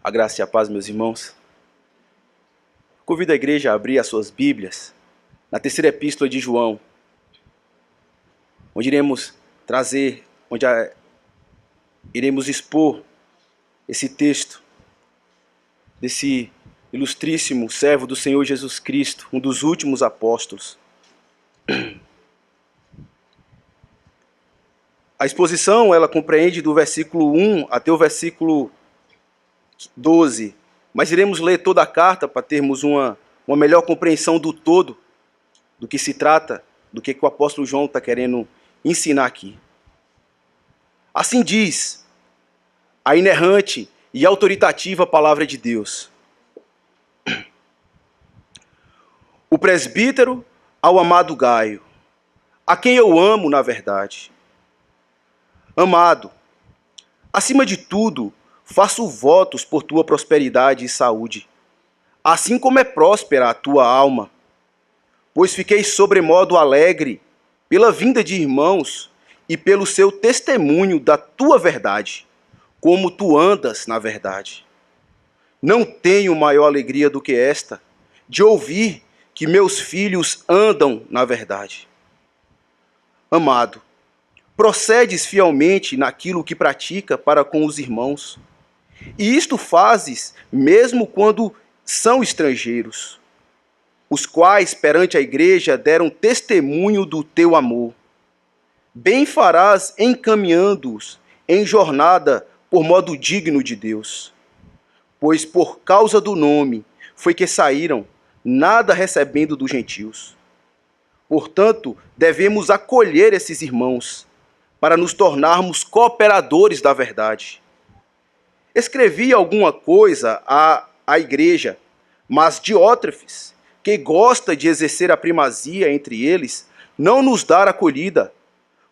A graça e a paz, meus irmãos. Convido a igreja a abrir as suas Bíblias na terceira epístola de João, onde iremos expor esse texto desse ilustríssimo servo do Senhor Jesus Cristo, um dos últimos apóstolos. A exposição, ela compreende do versículo 1 até o versículo 12, mas iremos ler toda a carta para termos uma melhor compreensão do todo, do que se trata, do que o apóstolo João está querendo ensinar aqui. Assim diz a inerrante e autoritativa palavra de Deus. O presbítero ao amado Gaio, a quem eu amo na verdade. Amado, acima de tudo, faço votos por tua prosperidade e saúde, assim como é próspera a tua alma, pois fiquei sobremodo alegre pela vinda de irmãos e pelo seu testemunho da tua verdade, como tu andas na verdade. Não tenho maior alegria do que esta, de ouvir que meus filhos andam na verdade. Amado, procedes fielmente naquilo que pratica para com os irmãos, e isto fazes mesmo quando são estrangeiros, os quais perante a igreja deram testemunho do teu amor. Bem farás encaminhando-os em jornada por modo digno de Deus, pois por causa do nome foi que saíram, nada recebendo dos gentios. Portanto, devemos acolher esses irmãos, para nos tornarmos cooperadores da verdade. Escrevi alguma coisa à igreja, mas Diótrefes, que gosta de exercer a primazia entre eles, não nos dá acolhida.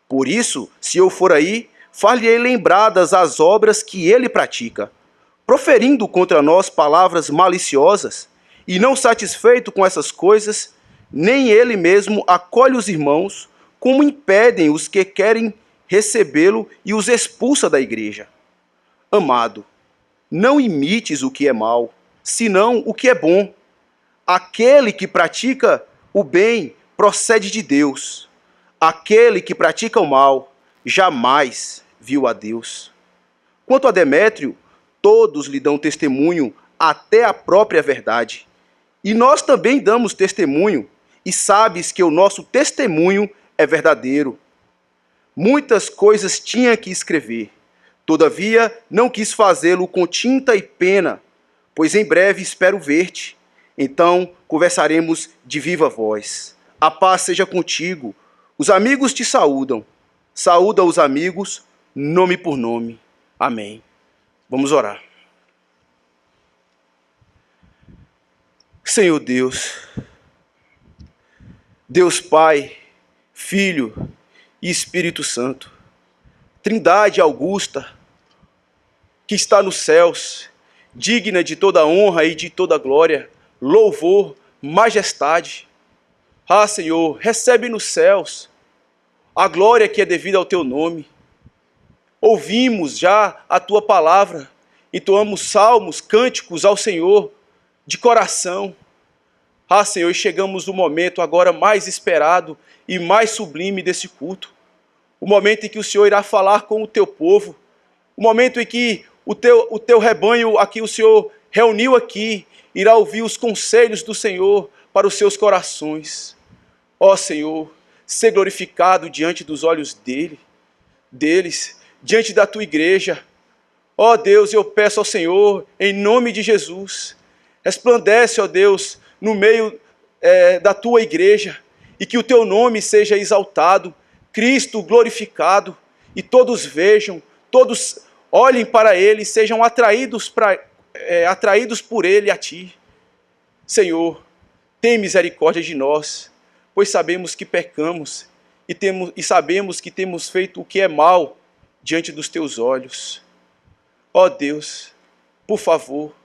Por isso, se eu for aí, far-lhe-ei lembradas as obras que ele pratica, proferindo contra nós palavras maliciosas, e não satisfeito com essas coisas, nem ele mesmo acolhe os irmãos, como impedem os que querem recebê-lo e os expulsa da igreja. Amado, não imites o que é mal, senão o que é bom. Aquele que pratica o bem procede de Deus. Aquele que pratica o mal jamais viu a Deus. Quanto a Demétrio, todos lhe dão testemunho até a própria verdade. E nós também damos testemunho, e sabes que o nosso testemunho é verdadeiro. Muitas coisas tinha que escrever, todavia não quis fazê-lo com tinta e pena, pois em breve espero ver-te. Então conversaremos de viva voz. A paz seja contigo. Os amigos te saúdam. Saúda os amigos, nome por nome. Amém. Vamos orar. Senhor Deus, Deus Pai, Filho e Espírito Santo, Trindade augusta, que está nos céus, digna de toda honra e de toda glória, louvor, majestade. Ah, Senhor, recebe nos céus a glória que é devida ao teu nome. Ouvimos já a tua palavra, entoamos salmos, cânticos ao Senhor de coração. Ah, Senhor, e chegamos no momento agora mais esperado e mais sublime desse culto. O momento em que o Senhor irá falar com o teu povo. O momento em que o teu rebanho, aqui o Senhor reuniu aqui, irá ouvir os conselhos do Senhor para os seus corações. Ó Senhor, ser glorificado diante dos olhos deles, diante da tua igreja. Ó Deus, eu peço ao Senhor, em nome de Jesus, resplandece, ó Deus, no meio da tua igreja, e que o teu nome seja exaltado, Cristo glorificado, e todos vejam, todos olhem para ele, sejam atraídos por ele a ti. Senhor, tem misericórdia de nós, pois sabemos que pecamos e sabemos que temos feito o que é mal diante dos teus olhos. Ó Deus, por favor,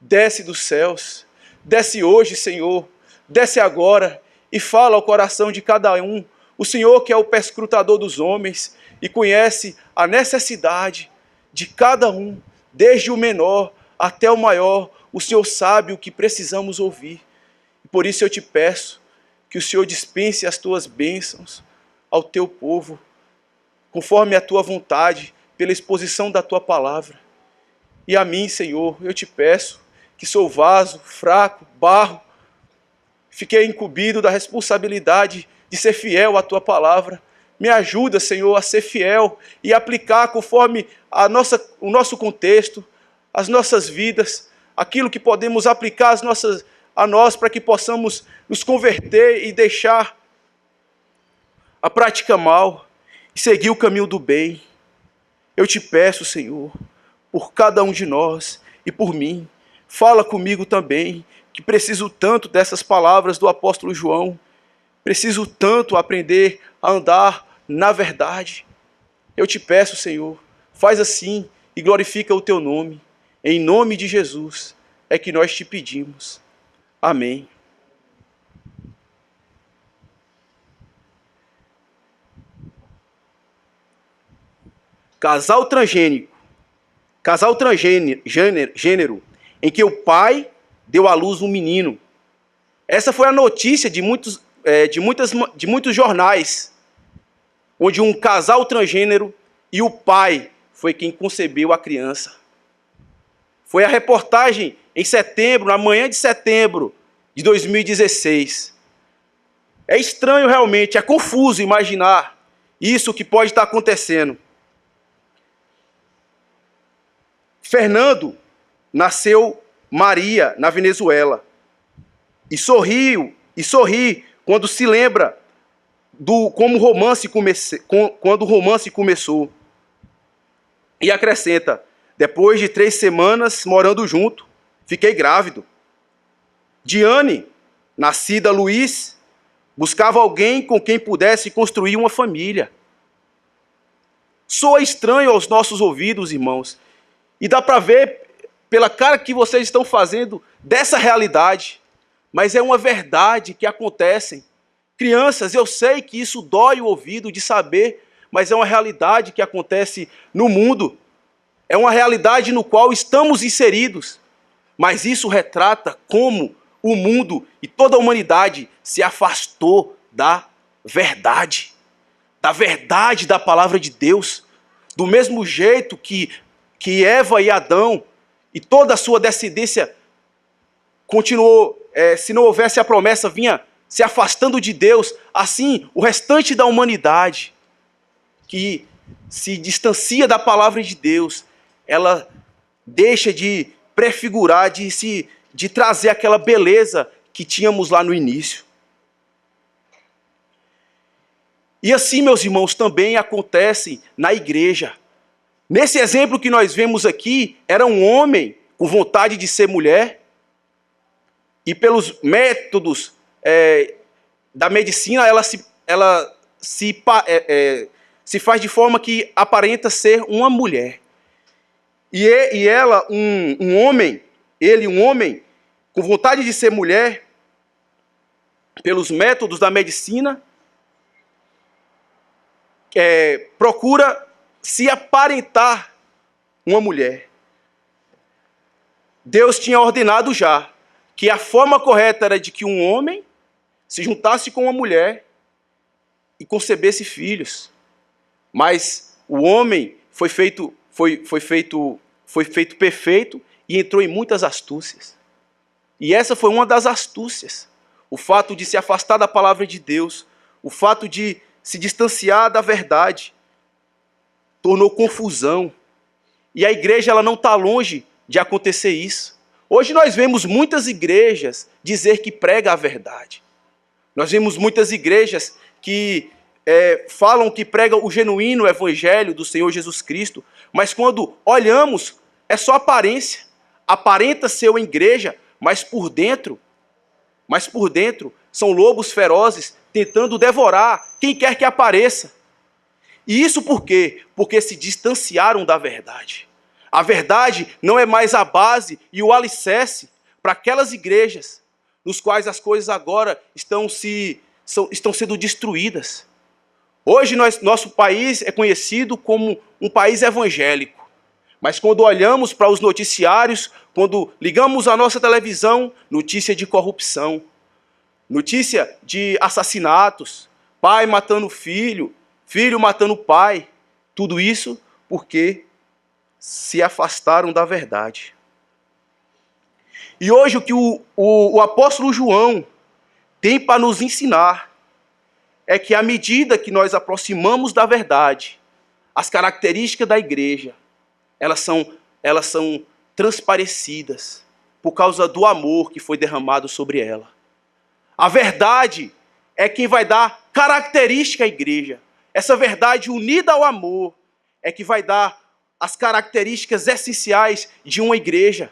desce dos céus, desce hoje, Senhor, desce agora e fala ao coração de cada um. O Senhor que é o perscrutador dos homens e conhece a necessidade de cada um, desde o menor até o maior, o Senhor sabe o que precisamos ouvir. E por isso eu te peço que o Senhor dispense as tuas bênçãos ao teu povo, conforme a tua vontade, pela exposição da tua palavra. E a mim, Senhor, eu te peço que sou vaso, fraco, barro, fiquei incumbido da responsabilidade de ser fiel à tua palavra. Me ajuda, Senhor, a ser fiel e aplicar conforme o nosso contexto, as nossas vidas, aquilo que podemos aplicar a nós para que possamos nos converter e deixar a prática mal e seguir o caminho do bem. Eu te peço, Senhor, por cada um de nós e por mim, fala comigo também, que preciso tanto dessas palavras do apóstolo João, preciso tanto aprender a andar na verdade. Eu te peço, Senhor, faz assim e glorifica o teu nome. Em nome de Jesus é que nós te pedimos. Amém. Casal transgênero, em que o pai deu à luz um menino. Essa foi a notícia de muitos jornais, onde um casal transgênero e o pai foi quem concebeu a criança. Foi a reportagem em setembro, na manhã de setembro de 2016. É estranho realmente, é confuso imaginar isso que pode estar acontecendo. Fernando nasceu Maria na Venezuela e sorri quando se lembra quando o romance começou. E acrescenta: depois de 3 semanas morando junto, fiquei grávido. Diane, nascida Luiz, buscava alguém com quem pudesse construir uma família. Soa estranho aos nossos ouvidos, irmãos, e dá para ver pela cara que vocês estão fazendo dessa realidade, mas é uma verdade que acontece. Crianças, eu sei que isso dói o ouvido de saber, mas é uma realidade que acontece no mundo. É uma realidade no qual estamos inseridos. Mas isso retrata como o mundo e toda a humanidade se afastou da verdade da palavra de Deus. Do mesmo jeito que Eva e Adão e toda a sua descendência continuou, se não houvesse a promessa, vinha se afastando de Deus, assim o restante da humanidade que se distancia da palavra de Deus, ela deixa de prefigurar, de trazer aquela beleza que tínhamos lá no início. E assim, meus irmãos, também acontece na igreja. Nesse exemplo que nós vemos aqui, era um homem com vontade de ser mulher, e pelos métodos da medicina, ela se faz de forma que aparenta ser uma mulher. E ela, um homem, com vontade de ser mulher, pelos métodos da medicina, procura se aparentar uma mulher. Deus tinha ordenado já que a forma correta era de que um homem se juntasse com uma mulher e concebesse filhos. Mas o homem foi feito perfeito e entrou em muitas astúcias. E essa foi uma das astúcias. O fato de se afastar da palavra de Deus, o fato de se distanciar da verdade, tornou confusão. E a igreja ela não está longe de acontecer isso. Hoje nós vemos muitas igrejas dizer que prega a verdade. Nós vemos muitas igrejas que falam que pregam o genuíno evangelho do Senhor Jesus Cristo, mas quando olhamos, é só aparência. Aparenta ser uma igreja, mas por dentro são lobos ferozes tentando devorar quem quer que apareça. E isso por quê? Porque se distanciaram da verdade. A verdade não é mais a base e o alicerce para aquelas igrejas nos quais as coisas agora estão sendo destruídas. Hoje nosso país é conhecido como um país evangélico, Mas quando olhamos para os noticiários, quando ligamos a nossa televisão, notícia de corrupção, notícia de assassinatos, pai matando filho, filho matando pai, tudo isso porque se afastaram da verdade. E hoje o que o apóstolo João tem para nos ensinar é que à medida que nós aproximamos da verdade, as características da igreja, elas são transparecidas por causa do amor que foi derramado sobre ela. A verdade é quem vai dar característica à igreja. Essa verdade unida ao amor é que vai dar as características essenciais de uma igreja.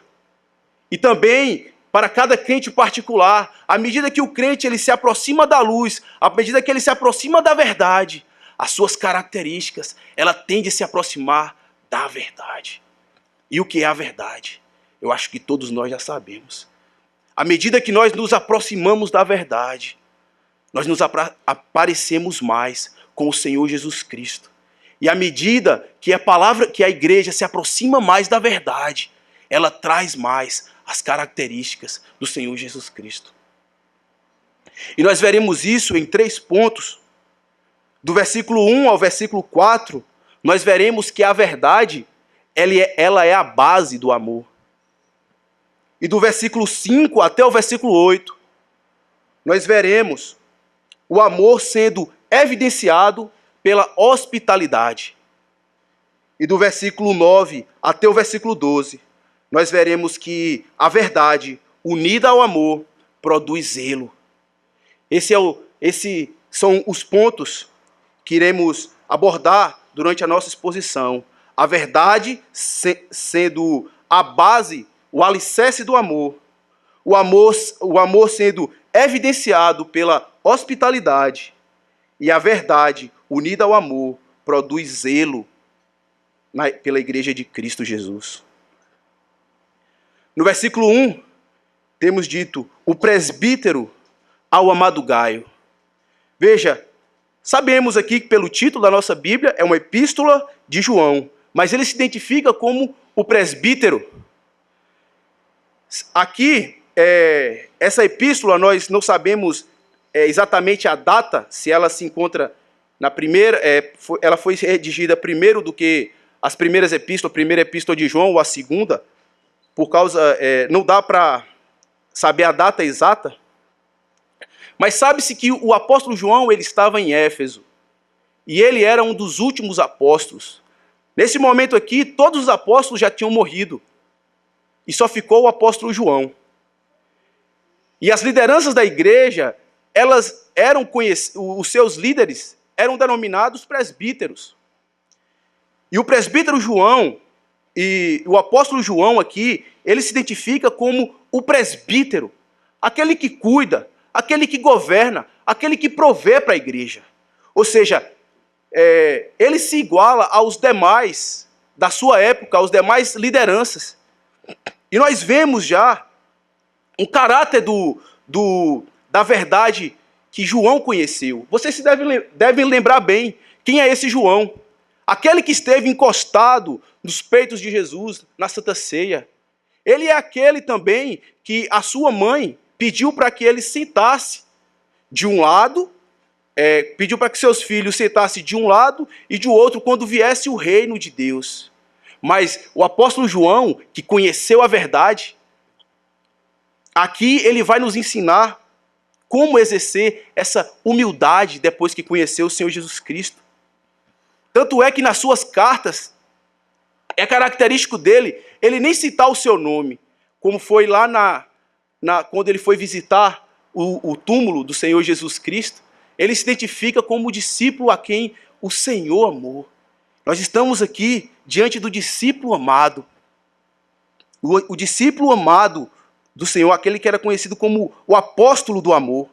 E também para cada crente particular, à medida que o crente ele se aproxima da luz, à medida que ele se aproxima da verdade, as suas características, ela tende a se aproximar da verdade. E o que é a verdade? Eu acho que todos nós já sabemos. À medida que nós nos aproximamos da verdade, nós nos aparecemos mais com o Senhor Jesus Cristo. E à medida que a igreja se aproxima mais da verdade, ela traz mais as características do Senhor Jesus Cristo. E nós veremos isso em 3 pontos. Do versículo 1 ao versículo 4, nós veremos que a verdade, ela é a base do amor. E do versículo 5 até o versículo 8, nós veremos o amor sendo evidenciado pela hospitalidade. E do versículo 9 até o versículo 12, nós veremos que a verdade, unida ao amor, produz zelo. Esses são os pontos que iremos abordar durante a nossa exposição. A verdade sendo a base, o alicerce do amor. O amor sendo evidenciado pela hospitalidade. E a verdade, unida ao amor, produz zelo pela igreja de Cristo Jesus. No versículo 1, temos dito, o presbítero ao amado Gaio. Veja, sabemos aqui que pelo título da nossa Bíblia é uma epístola de João, mas ele se identifica como o presbítero. Aqui, essa epístola, nós não sabemos exatamente a data, se ela se encontra na primeira, ela foi redigida primeiro do que as primeiras epístolas, a primeira epístola de João ou a segunda, por causa, não dá para saber a data exata, mas sabe-se que o apóstolo João ele estava em Éfeso, e ele era um dos últimos apóstolos. Nesse momento aqui, todos os apóstolos já tinham morrido, e só ficou o apóstolo João. E as lideranças da igreja, elas eram os seus líderes eram denominados presbíteros. E o presbítero João, e o apóstolo João aqui, ele se identifica como o presbítero, aquele que cuida, aquele que governa, aquele que provê para a igreja. Ou seja, ele se iguala aos demais da sua época, aos demais lideranças. E nós vemos já um caráter da verdade que João conheceu. Vocês se devem lembrar bem quem é esse João. Aquele que esteve encostado nos peitos de Jesus, na Santa Ceia. Ele é aquele também que a sua mãe pediu para que ele sentasse de um lado, pediu para que seus filhos sentassem de um lado e de outro quando viesse o reino de Deus. Mas o apóstolo João, que conheceu a verdade, aqui ele vai nos ensinar como exercer essa humildade depois que conheceu o Senhor Jesus Cristo. Tanto é que nas suas cartas, é característico dele, ele nem citar o seu nome, como foi lá quando ele foi visitar o túmulo do Senhor Jesus Cristo, ele se identifica como discípulo a quem o Senhor amou. Nós estamos aqui diante do discípulo amado. O discípulo amado do Senhor, aquele que era conhecido como o apóstolo do amor.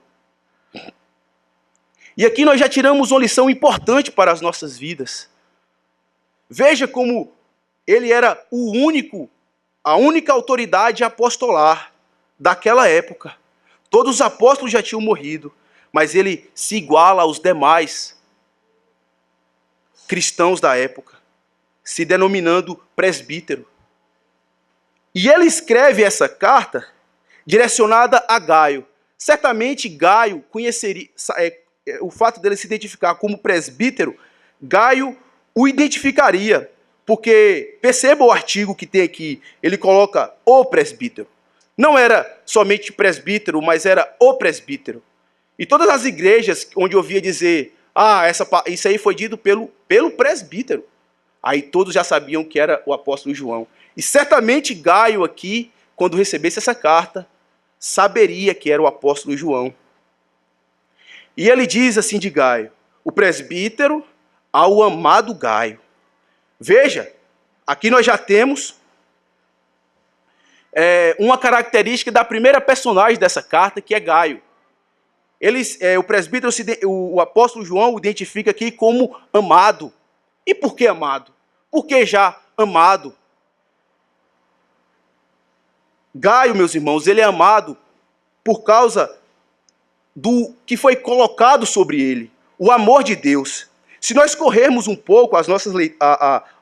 E aqui nós já tiramos uma lição importante para as nossas vidas. Veja como ele era a única autoridade apostolar daquela época. Todos os apóstolos já tinham morrido, mas ele se iguala aos demais cristãos da época, se denominando presbítero. E ele escreve essa carta direcionada a Gaio. Certamente Gaio conheceria, o fato dele se identificar como presbítero, Gaio o identificaria, porque perceba o artigo que tem aqui, ele coloca o presbítero. Não era somente presbítero, mas era o presbítero. E todas as igrejas onde eu ouvia dizer, isso aí foi dito pelo presbítero, aí todos já sabiam que era o apóstolo João. E certamente Gaio aqui, quando recebesse essa carta, saberia que era o apóstolo João. E ele diz assim de Gaio, o presbítero ao amado Gaio. Veja, aqui nós já temos uma característica da primeira personagem dessa carta, que é Gaio. O presbítero, o apóstolo João o identifica aqui como amado. E por que amado? Por que já amado? Gaio, meus irmãos, ele é amado por causa do que foi colocado sobre ele, o amor de Deus. Se nós corrermos um pouco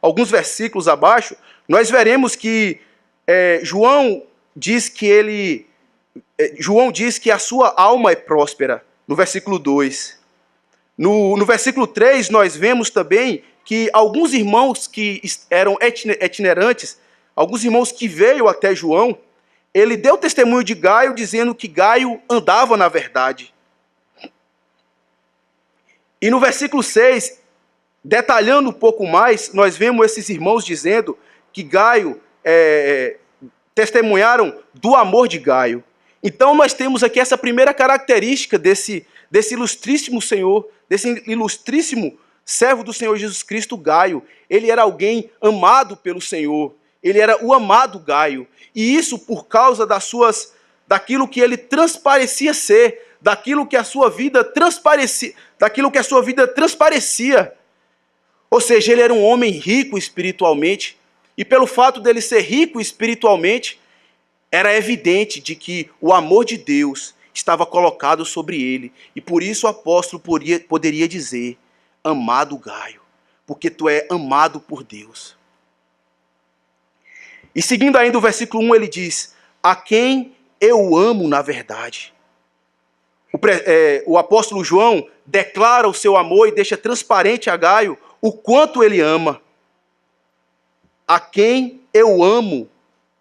alguns versículos abaixo, nós veremos que João diz que a sua alma é próspera, no versículo 2. No versículo 3, nós vemos também que alguns irmãos que eram itinerantes, alguns irmãos que veio até João, ele deu testemunho de Gaio, dizendo que Gaio andava na verdade. E no versículo 6, detalhando um pouco mais, nós vemos esses irmãos dizendo que Gaio testemunharam do amor de Gaio. Então nós temos aqui essa primeira característica desse ilustríssimo Senhor, desse ilustríssimo servo do Senhor Jesus Cristo, Gaio. Ele era alguém amado pelo Senhor. Ele era o amado Gaio. E isso por causa daquilo que ele transparecia ser, daquilo que a sua vida transparecia. Ou seja, ele era um homem rico espiritualmente. E pelo fato dele ser rico espiritualmente, era evidente de que o amor de Deus estava colocado sobre ele. E por isso o apóstolo poderia dizer, amado Gaio, porque tu é amado por Deus. E seguindo ainda o versículo 1, ele diz, a quem eu amo na verdade. O apóstolo João declara o seu amor e deixa transparente a Gaio o quanto ele ama. A quem eu amo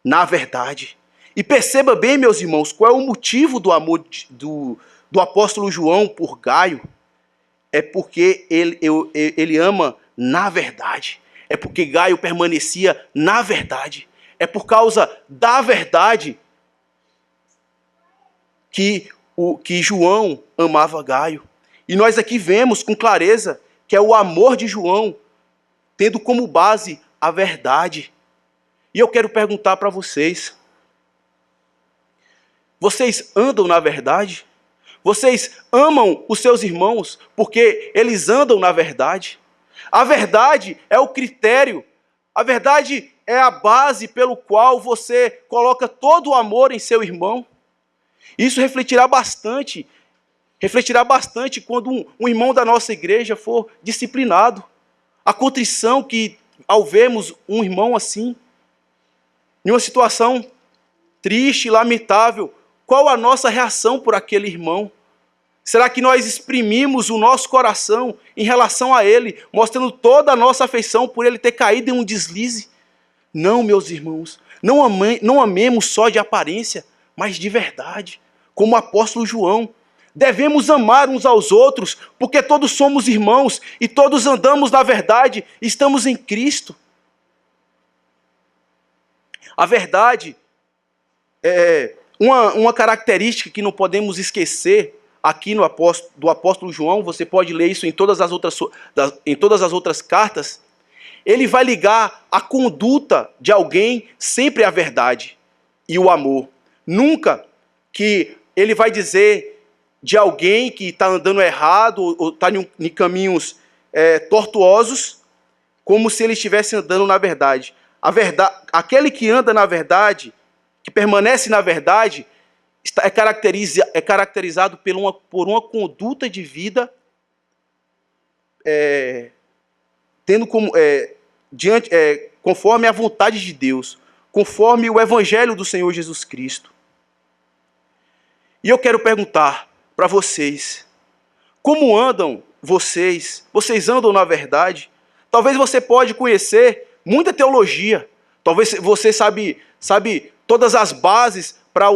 na verdade. E perceba bem, meus irmãos, qual é o motivo do amor do apóstolo João por Gaio. É porque ele ama na verdade. É porque Gaio permanecia na verdade. É por causa da verdade que João amava Gaio. E nós aqui vemos com clareza que é o amor de João, tendo como base a verdade. E eu quero perguntar para vocês, vocês andam na verdade? Vocês amam os seus irmãos porque eles andam na verdade? A verdade é o critério, a verdade é a base pelo qual você coloca todo o amor em seu irmão. Isso refletirá bastante quando um irmão da nossa igreja for disciplinado. A contrição que, ao vermos um irmão assim, em uma situação triste, lamentável, qual a nossa reação por aquele irmão? Será que nós exprimimos o nosso coração em relação a ele, mostrando toda a nossa afeição por ele ter caído em um deslize? Não, meus irmãos, não amemos só de aparência, mas de verdade, como o apóstolo João. Devemos amar uns aos outros, porque todos somos irmãos e todos andamos na verdade, estamos em Cristo. A verdade é uma característica que não podemos esquecer aqui do apóstolo João. Você pode ler isso em todas as outras cartas. Ele vai ligar a conduta de alguém sempre à verdade e o amor. Nunca que ele vai dizer de alguém que está andando errado ou está em caminhos tortuosos, como se ele estivesse andando na verdade. Aquele que anda na verdade, que permanece na verdade, é caracterizado por uma conduta de vida conforme a vontade de Deus, conforme o Evangelho do Senhor Jesus Cristo. E eu quero perguntar para vocês, como andam vocês? Vocês andam na verdade? Talvez você pode conhecer muita teologia, talvez você sabe todas as bases para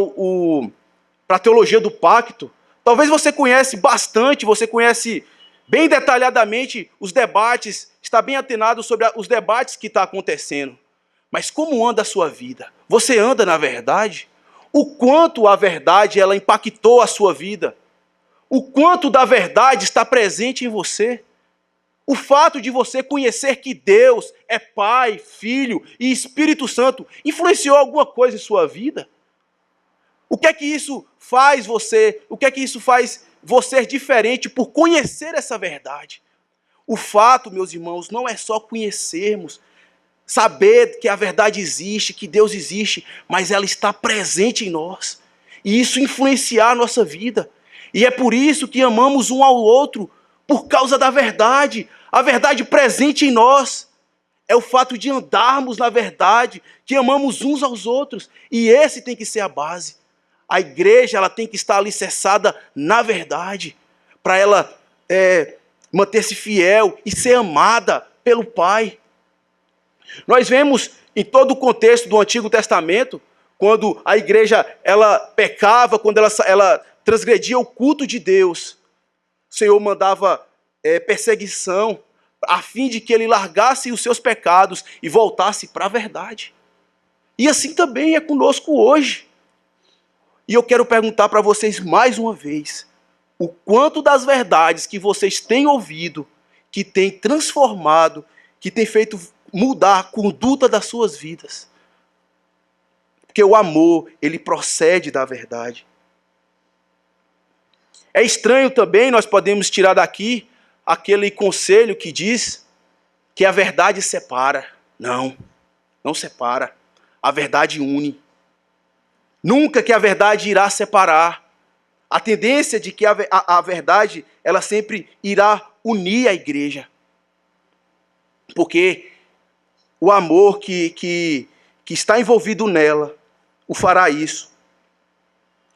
a teologia do pacto. Talvez você conhece bastante, você conhece bem detalhadamente os debates, está bem antenado sobre os debates que estão acontecendo. Mas como anda a sua vida? Você anda na verdade? O quanto a verdade ela impactou a sua vida? O quanto da verdade está presente em você? O fato de você conhecer que Deus é Pai, Filho e Espírito Santo influenciou alguma coisa em sua vida? O que é que isso faz você? O que é que isso faz você diferente por conhecer essa verdade? O fato, meus irmãos, não é só conhecermos, saber que a verdade existe, que Deus existe, mas ela está presente em nós. E isso influenciar a nossa vida. E é por isso que amamos um ao outro, por causa da verdade. A verdade presente em nós. É o fato de andarmos na verdade, que amamos uns aos outros. E esse tem que ser a base. A igreja ela tem que estar alicerçada na verdade, para ela manter-se fiel e ser amada pelo Pai. Nós vemos em todo o contexto do Antigo Testamento, quando a igreja ela pecava, quando ela transgredia o culto de Deus, o Senhor mandava perseguição, a fim de que ele largasse os seus pecados e voltasse para a verdade. E assim também é conosco hoje. E eu quero perguntar para vocês mais uma vez, o quanto das verdades que vocês têm ouvido, que tem transformado, que tem feito mudar a conduta das suas vidas. Porque o amor, ele procede da verdade. É estranho também, nós podemos tirar daqui aquele conselho que diz que a verdade separa. Não, não separa. A verdade une. Nunca que a verdade irá separar. A tendência de que a verdade, ela sempre irá unir a igreja. Porque o amor que está envolvido nela o fará isso.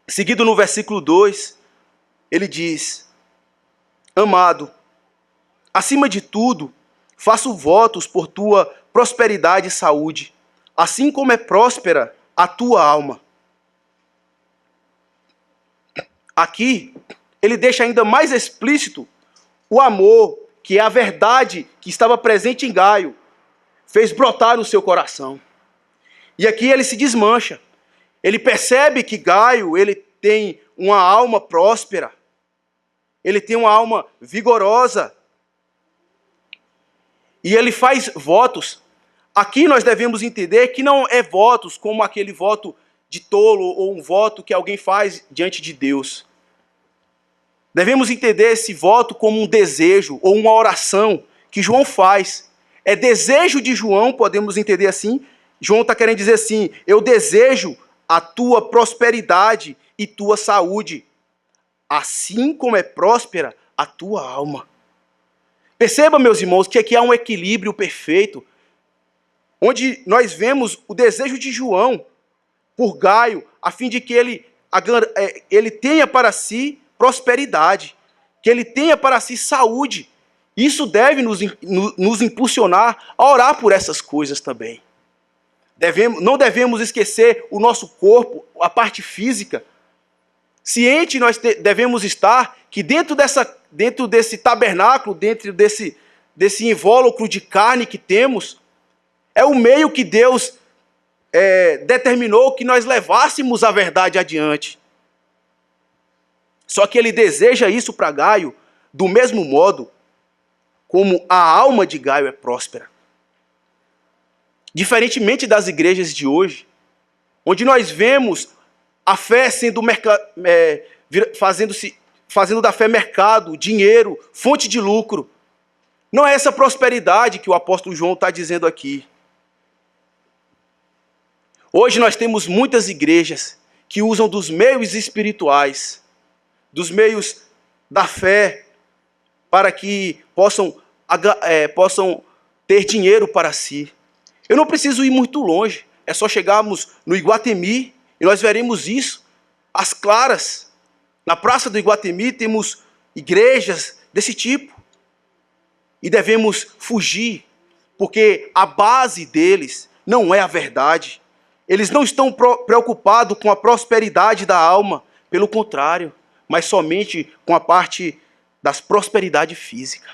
Seguido no versículo 2, ele diz: Amado, acima de tudo, faço votos por tua prosperidade e saúde, assim como é próspera a tua alma. Aqui, ele deixa ainda mais explícito o amor, que é a verdade que estava presente em Gaio, fez brotar no seu coração. E aqui ele se desmancha. Ele percebe que Gaio, ele tem uma alma próspera. Ele tem uma alma vigorosa. E ele faz votos. Aqui nós devemos entender que não é votos como aquele voto de tolo ou um voto que alguém faz diante de Deus. Devemos entender esse voto como um desejo ou uma oração que João faz. É desejo de João, podemos entender assim. João está querendo dizer assim: eu desejo a tua prosperidade e tua saúde, assim como é próspera a tua alma. Perceba, meus irmãos, que aqui há um equilíbrio perfeito, onde nós vemos o desejo de João por Gaio, a fim de que ele tenha para si prosperidade, que ele tenha para si saúde. Isso deve nos impulsionar a orar por essas coisas também. Não devemos esquecer o nosso corpo, a parte física. Ciente nós devemos estar que dentro desse tabernáculo, dentro desse invólucro de carne que temos, é o meio que Deus determinou que nós levássemos a verdade adiante. Só que ele deseja isso para Gaio do mesmo modo como a alma de Gaio é próspera. Diferentemente das igrejas de hoje, onde nós vemos a fé sendo fazendo da fé mercado, dinheiro, fonte de lucro. Não é essa prosperidade que o apóstolo João está dizendo aqui. Hoje nós temos muitas igrejas que usam dos meios espirituais, dos meios da fé, para que possam ter dinheiro para si. Eu não preciso ir muito longe, é só chegarmos no Iguatemi e nós veremos isso às claras. Na praça do Iguatemi temos igrejas desse tipo e devemos fugir, porque a base deles não é a verdade. Eles não estão preocupados com a prosperidade da alma, pelo contrário, mas somente com a parte da prosperidade física.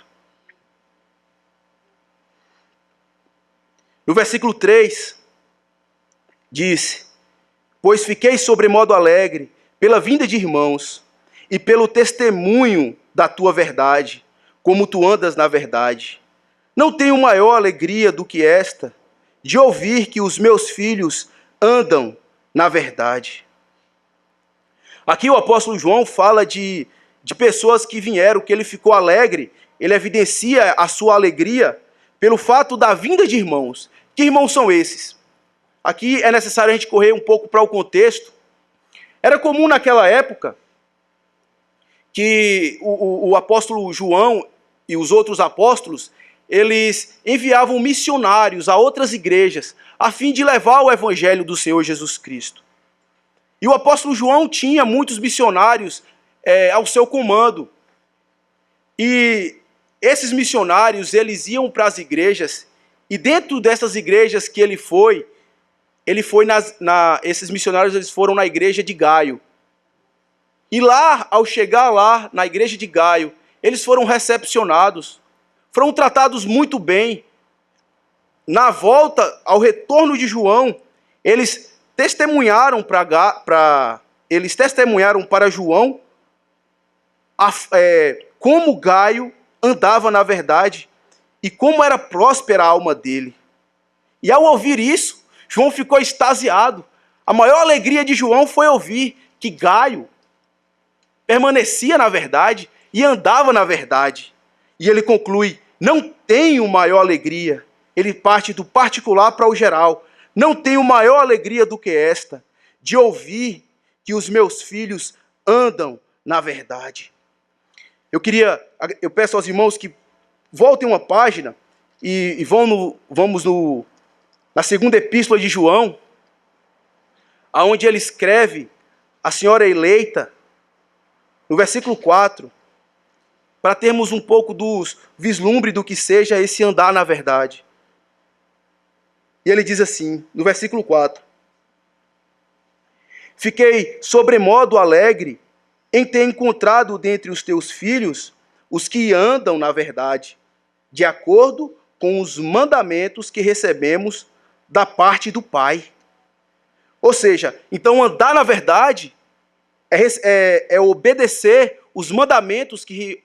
No versículo 3, diz: pois fiquei sobremodo alegre pela vinda de irmãos e pelo testemunho da tua verdade, como tu andas na verdade. Não tenho maior alegria do que esta, de ouvir que os meus filhos andam na verdade. Aqui o apóstolo João fala de pessoas que vieram, que ele ficou alegre, ele evidencia a sua alegria pelo fato da vinda de irmãos. Que irmãos são esses? Aqui é necessário a gente correr um pouco para o contexto. Era comum naquela época que o apóstolo João e os outros apóstolos, eles enviavam missionários a outras igrejas, a fim de levar o evangelho do Senhor Jesus Cristo. E o apóstolo João tinha muitos missionários ao seu comando. E esses missionários, eles iam para as igrejas, e dentro dessas igrejas que ele foi esses missionários eles foram na igreja de Gaio. E lá, ao chegar lá, na igreja de Gaio, eles foram recepcionados, foram tratados muito bem. Na volta, ao retorno de João, eles testemunharam para João como Gaio andava na verdade e como era próspera a alma dele. E ao ouvir isso, João ficou extasiado. A maior alegria de João foi ouvir que Gaio permanecia na verdade e andava na verdade. E ele conclui: não tenho maior alegria. Ele parte do particular para o geral. Não tenho maior alegria do que esta, de ouvir que os meus filhos andam na verdade. Eu peço aos irmãos que voltem uma página e vamos na segunda epístola de João, aonde ele escreve a senhora eleita, no versículo 4, para termos um pouco dos vislumbre do que seja esse andar na verdade. E ele diz assim, no versículo 4: fiquei sobremodo alegre em ter encontrado dentre os teus filhos os que andam na verdade, de acordo com os mandamentos que recebemos da parte do Pai. Ou seja, então andar na verdade é obedecer os mandamentos que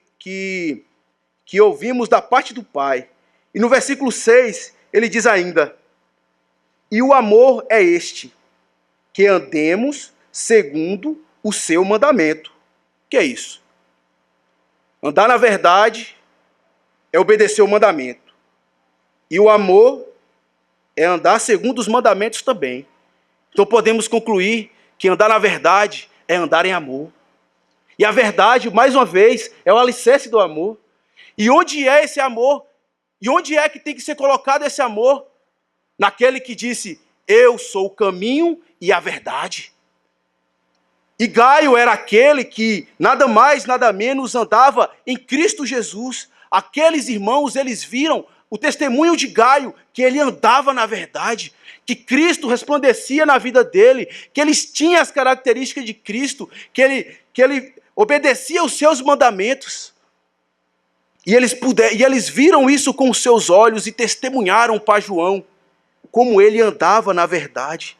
ouvimos da parte do Pai. E no versículo 6, ele diz ainda: e o amor é este, que andemos segundo o seu mandamento. O que é isso? Andar na verdade é obedecer o mandamento. E o amor é andar segundo os mandamentos também. Então podemos concluir que andar na verdade é andar em amor. E a verdade, mais uma vez, é o alicerce do amor. E onde é esse amor? E onde é que tem que ser colocado esse amor? Naquele que disse: eu sou o caminho e a verdade. E Gaio era aquele que nada mais, nada menos andava em Cristo Jesus. Aqueles irmãos, eles viram o testemunho de Gaio, que ele andava na verdade, que Cristo resplandecia na vida dele, que eles tinham as características de Cristo, que ele obedecia os seus mandamentos. E eles viram isso com os seus olhos e testemunharam para João como ele andava na verdade.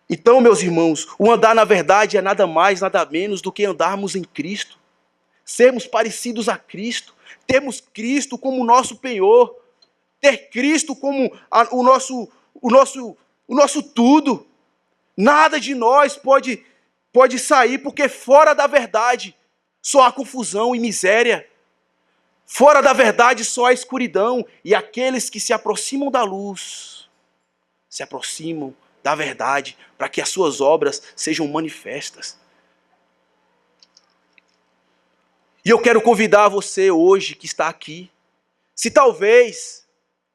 Então, meus irmãos, o andar na verdade é nada mais, nada menos do que andarmos em Cristo. Sermos parecidos a Cristo. Termos Cristo como nosso penhor. Ter Cristo como o nosso tudo. Nada de nós pode sair, porque fora da verdade só há confusão e miséria. Fora da verdade só há escuridão. E aqueles que se aproximam da luz, se aproximam da verdade, para que as suas obras sejam manifestas. E eu quero convidar você hoje que está aqui, se talvez,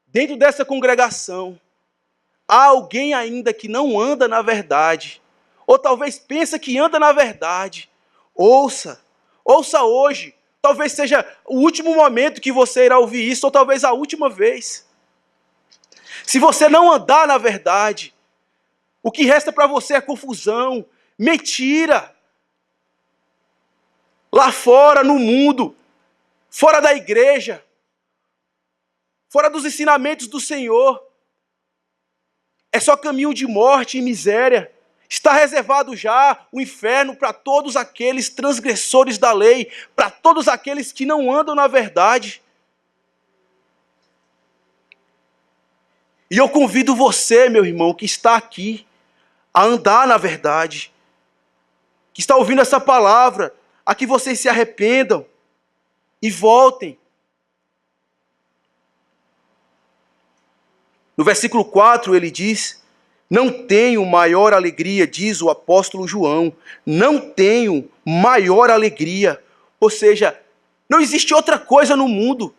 dentro dessa congregação, há alguém ainda que não anda na verdade, ou talvez pensa que anda na verdade, ouça hoje. Talvez seja o último momento que você irá ouvir isso, ou talvez a última vez. Se você não andar na verdade, o que resta para você é confusão, mentira. Lá fora, no mundo, fora da igreja, fora dos ensinamentos do Senhor, é só caminho de morte e miséria. Está reservado já o inferno para todos aqueles transgressores da lei, para todos aqueles que não andam na verdade. E eu convido você, meu irmão, que está aqui, a andar na verdade, que está ouvindo essa palavra, a que vocês se arrependam e voltem. No versículo 4 ele diz: não tenho maior alegria, diz o apóstolo João, não tenho maior alegria. Ou seja, não existe outra coisa no mundo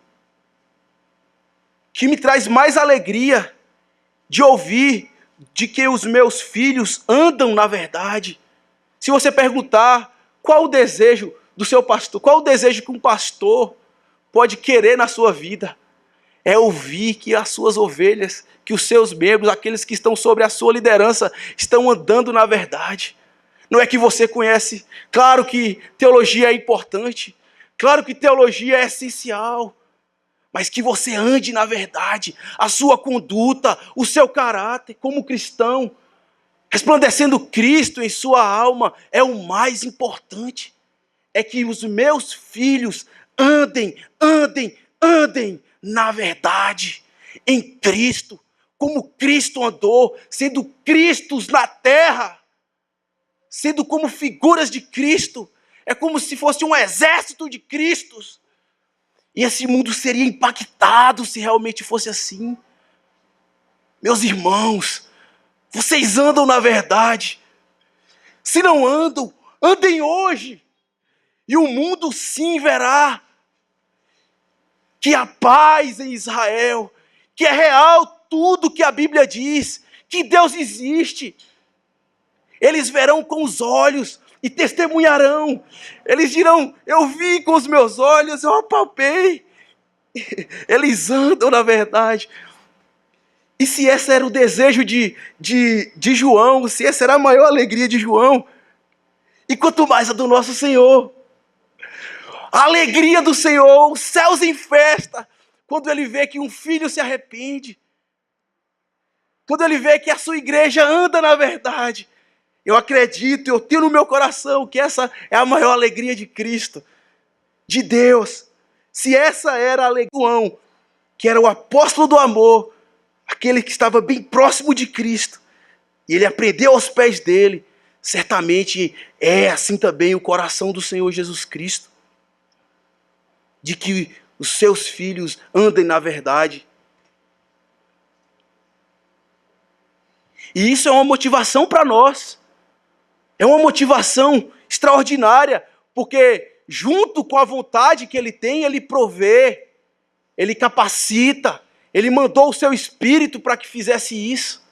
que me traz mais alegria de ouvir de que os meus filhos andam na verdade. Se você perguntar qual o desejo do seu pastor, qual o desejo que um pastor pode querer na sua vida, é ouvir que as suas ovelhas, que os seus membros, aqueles que estão sobre a sua liderança, estão andando na verdade. Não é que você conhece, claro que teologia é importante, claro que teologia é essencial, mas que você ande na verdade, a sua conduta, o seu caráter como cristão, resplandecendo Cristo em sua alma, é o mais importante. É que os meus filhos andem na verdade, em Cristo, como Cristo andou, sendo Cristos na terra, sendo como figuras de Cristo. É como se fosse um exército de Cristos. E esse mundo seria impactado se realmente fosse assim. Meus irmãos, vocês andam na verdade. Se não andam, andem hoje. E o mundo sim verá que há paz em Israel, que é real tudo que a Bíblia diz, que Deus existe. Eles verão com os olhos e testemunharão. Eles dirão: eu vi com os meus olhos, eu apalpei. Eles andam na verdade. E se esse era o desejo de João, se essa era a maior alegria de João, e quanto mais a do nosso Senhor. A alegria do Senhor, os céus em festa, quando ele vê que um filho se arrepende, quando ele vê que a sua igreja anda na verdade. Eu acredito, eu tenho no meu coração que essa é a maior alegria de Cristo, de Deus. Se essa era a alegria de João, que era o apóstolo do amor, aquele que estava bem próximo de Cristo, e ele aprendeu aos pés dele, certamente é assim também o coração do Senhor Jesus Cristo, de que os seus filhos andem na verdade. E isso é uma motivação para nós. É uma motivação extraordinária, porque junto com a vontade que ele tem, ele provê, ele capacita, ele mandou o seu Espírito para que fizesse isso.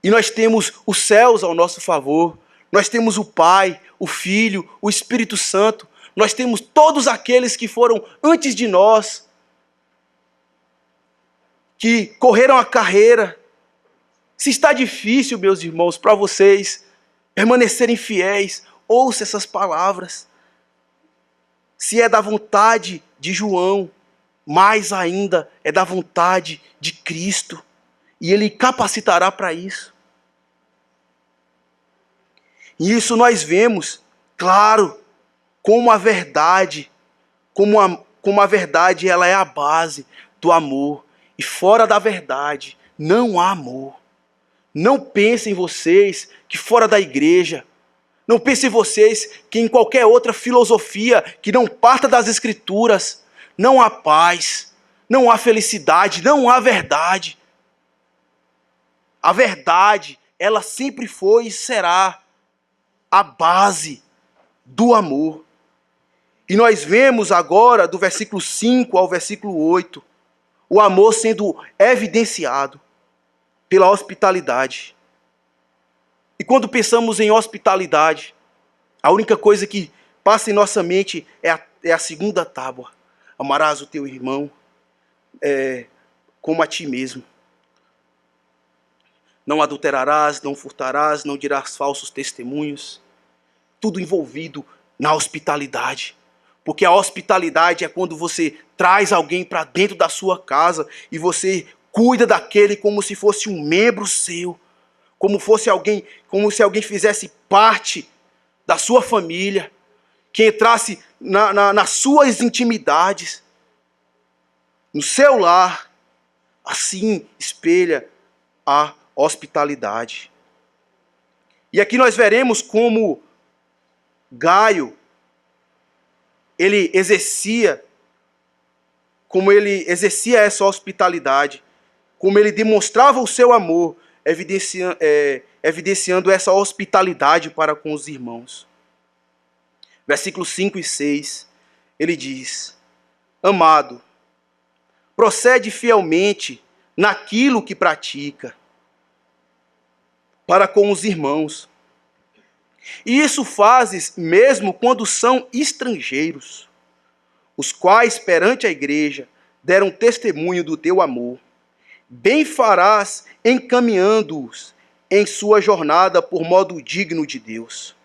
E nós temos os céus ao nosso favor, nós temos o Pai, o Filho, o Espírito Santo, nós temos todos aqueles que foram antes de nós, que correram a carreira. Se está difícil, meus irmãos, para vocês permanecerem fiéis, ouça essas palavras. Se é da vontade de João, mais ainda é da vontade de Cristo. E Ele capacitará para isso. E isso nós vemos, claro, como a verdade, como a verdade ela é a base do amor. E fora da verdade não há amor. Não pensem vocês que fora da igreja, não pensem vocês que em qualquer outra filosofia que não parta das Escrituras, não há paz, não há felicidade, não há verdade. A verdade, ela sempre foi e será a base do amor. E nós vemos agora, do versículo 5 ao versículo 8, o amor sendo evidenciado pela hospitalidade. E quando pensamos em hospitalidade, a única coisa que passa em nossa mente é a segunda tábua. Amarás o teu irmão como a ti mesmo. Não adulterarás, não furtarás, não dirás falsos testemunhos. Tudo envolvido na hospitalidade. Porque a hospitalidade é quando você traz alguém para dentro da sua casa e você cuida daquele como se fosse um membro seu. Como se alguém fizesse parte da sua família, que entrasse nas suas intimidades, no seu lar. Assim espelha a hospitalidade. E aqui nós veremos como Gaio, ele exercia essa hospitalidade, como ele demonstrava o seu amor, evidenciando essa hospitalidade para com os irmãos. Versículos 5 e 6, ele diz: Amado, procede fielmente naquilo que pratica para com os irmãos. E isso fazes mesmo quando são estrangeiros, os quais perante a igreja deram testemunho do teu amor. Bem farás encaminhando-os em sua jornada por modo digno de Deus.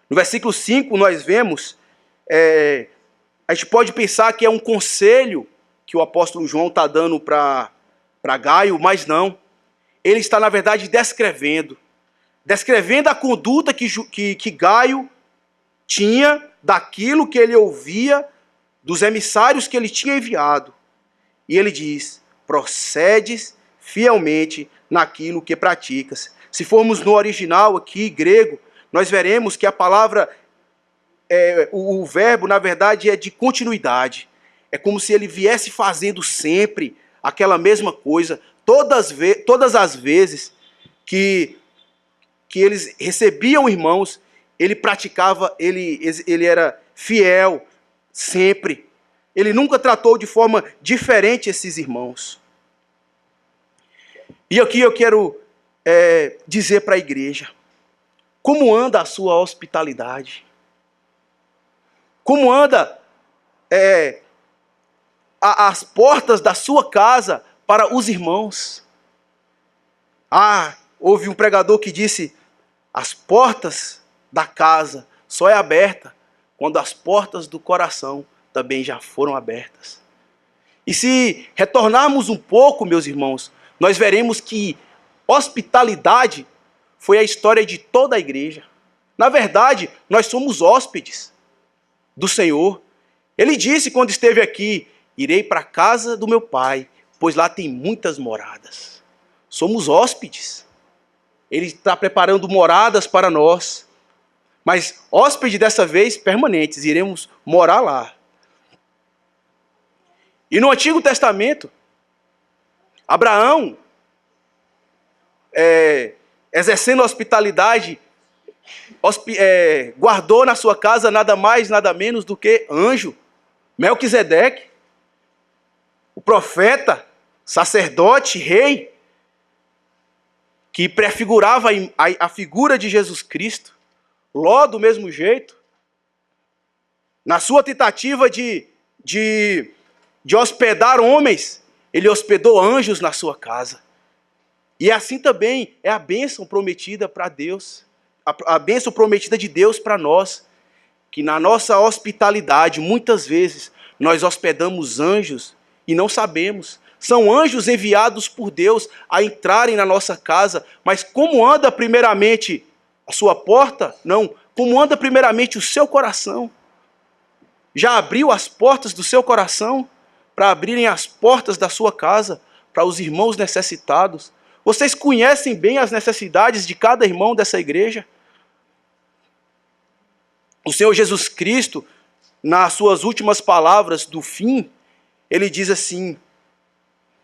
No versículo 5 nós vemos, a gente pode pensar que é um conselho que o apóstolo João está dando para Gaio, mas não. Ele está, na verdade, descrevendo a conduta que Gaio tinha daquilo que ele ouvia dos emissários que ele tinha enviado. E ele diz: procedes fielmente naquilo que praticas. Se formos no original aqui, grego, nós veremos que a palavra, o verbo, na verdade, é de continuidade. É como se ele viesse fazendo sempre aquela mesma coisa, todas as vezes que eles recebiam irmãos, ele praticava, ele era fiel sempre. Ele nunca tratou de forma diferente esses irmãos. E aqui eu quero dizer para a igreja, como anda a sua hospitalidade? Como anda as portas da sua casa para os irmãos? Houve um pregador que disse: as portas da casa só é aberta quando as portas do coração também já foram abertas. E se retornarmos um pouco, meus irmãos, nós veremos que hospitalidade foi a história de toda a igreja. Na verdade, nós somos hóspedes do Senhor. Ele disse quando esteve aqui: irei para a casa do meu pai, pois lá tem muitas moradas. Somos hóspedes. Ele está preparando moradas para nós. Mas hóspedes dessa vez permanentes, iremos morar lá. E no Antigo Testamento, Abraão, exercendo hospitalidade, guardou na sua casa nada mais, nada menos do que anjo. Melquisedeque, o profeta, sacerdote, rei, que prefigurava a figura de Jesus Cristo. Ló, do mesmo jeito, na sua tentativa de hospedar homens, ele hospedou anjos na sua casa. E assim também é a bênção prometida para Deus, a bênção prometida de Deus para nós, que na nossa hospitalidade, muitas vezes, nós hospedamos anjos e não sabemos. São anjos enviados por Deus a entrarem na nossa casa, mas como anda primeiramente a sua porta? Não. Como anda primeiramente o seu coração? Já abriu as portas do seu coração para abrirem as portas da sua casa para os irmãos necessitados? Vocês conhecem bem as necessidades de cada irmão dessa igreja? O Senhor Jesus Cristo, nas suas últimas palavras do fim, ele diz assim: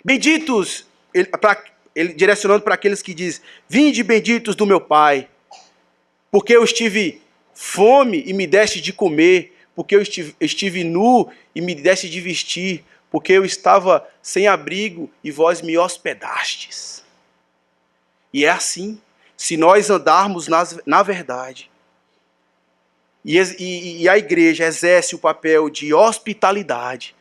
benditos, ele direcionando para aqueles que dizem: vinde benditos do meu Pai, porque eu estive fome e me deste de comer, porque eu estive nu e me deste de vestir, porque eu estava sem abrigo e vós me hospedastes. E é assim, se nós andarmos na verdade, e a igreja exerce o papel de hospitalidade,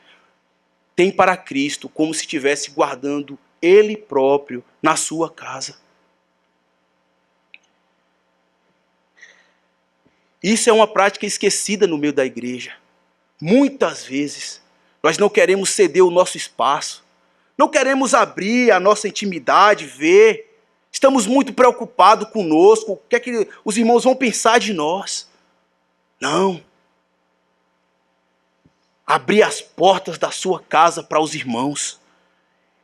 tem para Cristo como se estivesse guardando Ele próprio na sua casa. Isso é uma prática esquecida no meio da igreja. Muitas vezes, nós não queremos ceder o nosso espaço, não queremos abrir a nossa intimidade, ver. Estamos muito preocupados conosco, o que é que os irmãos vão pensar de nós. Não. Abrir as portas da sua casa para os irmãos.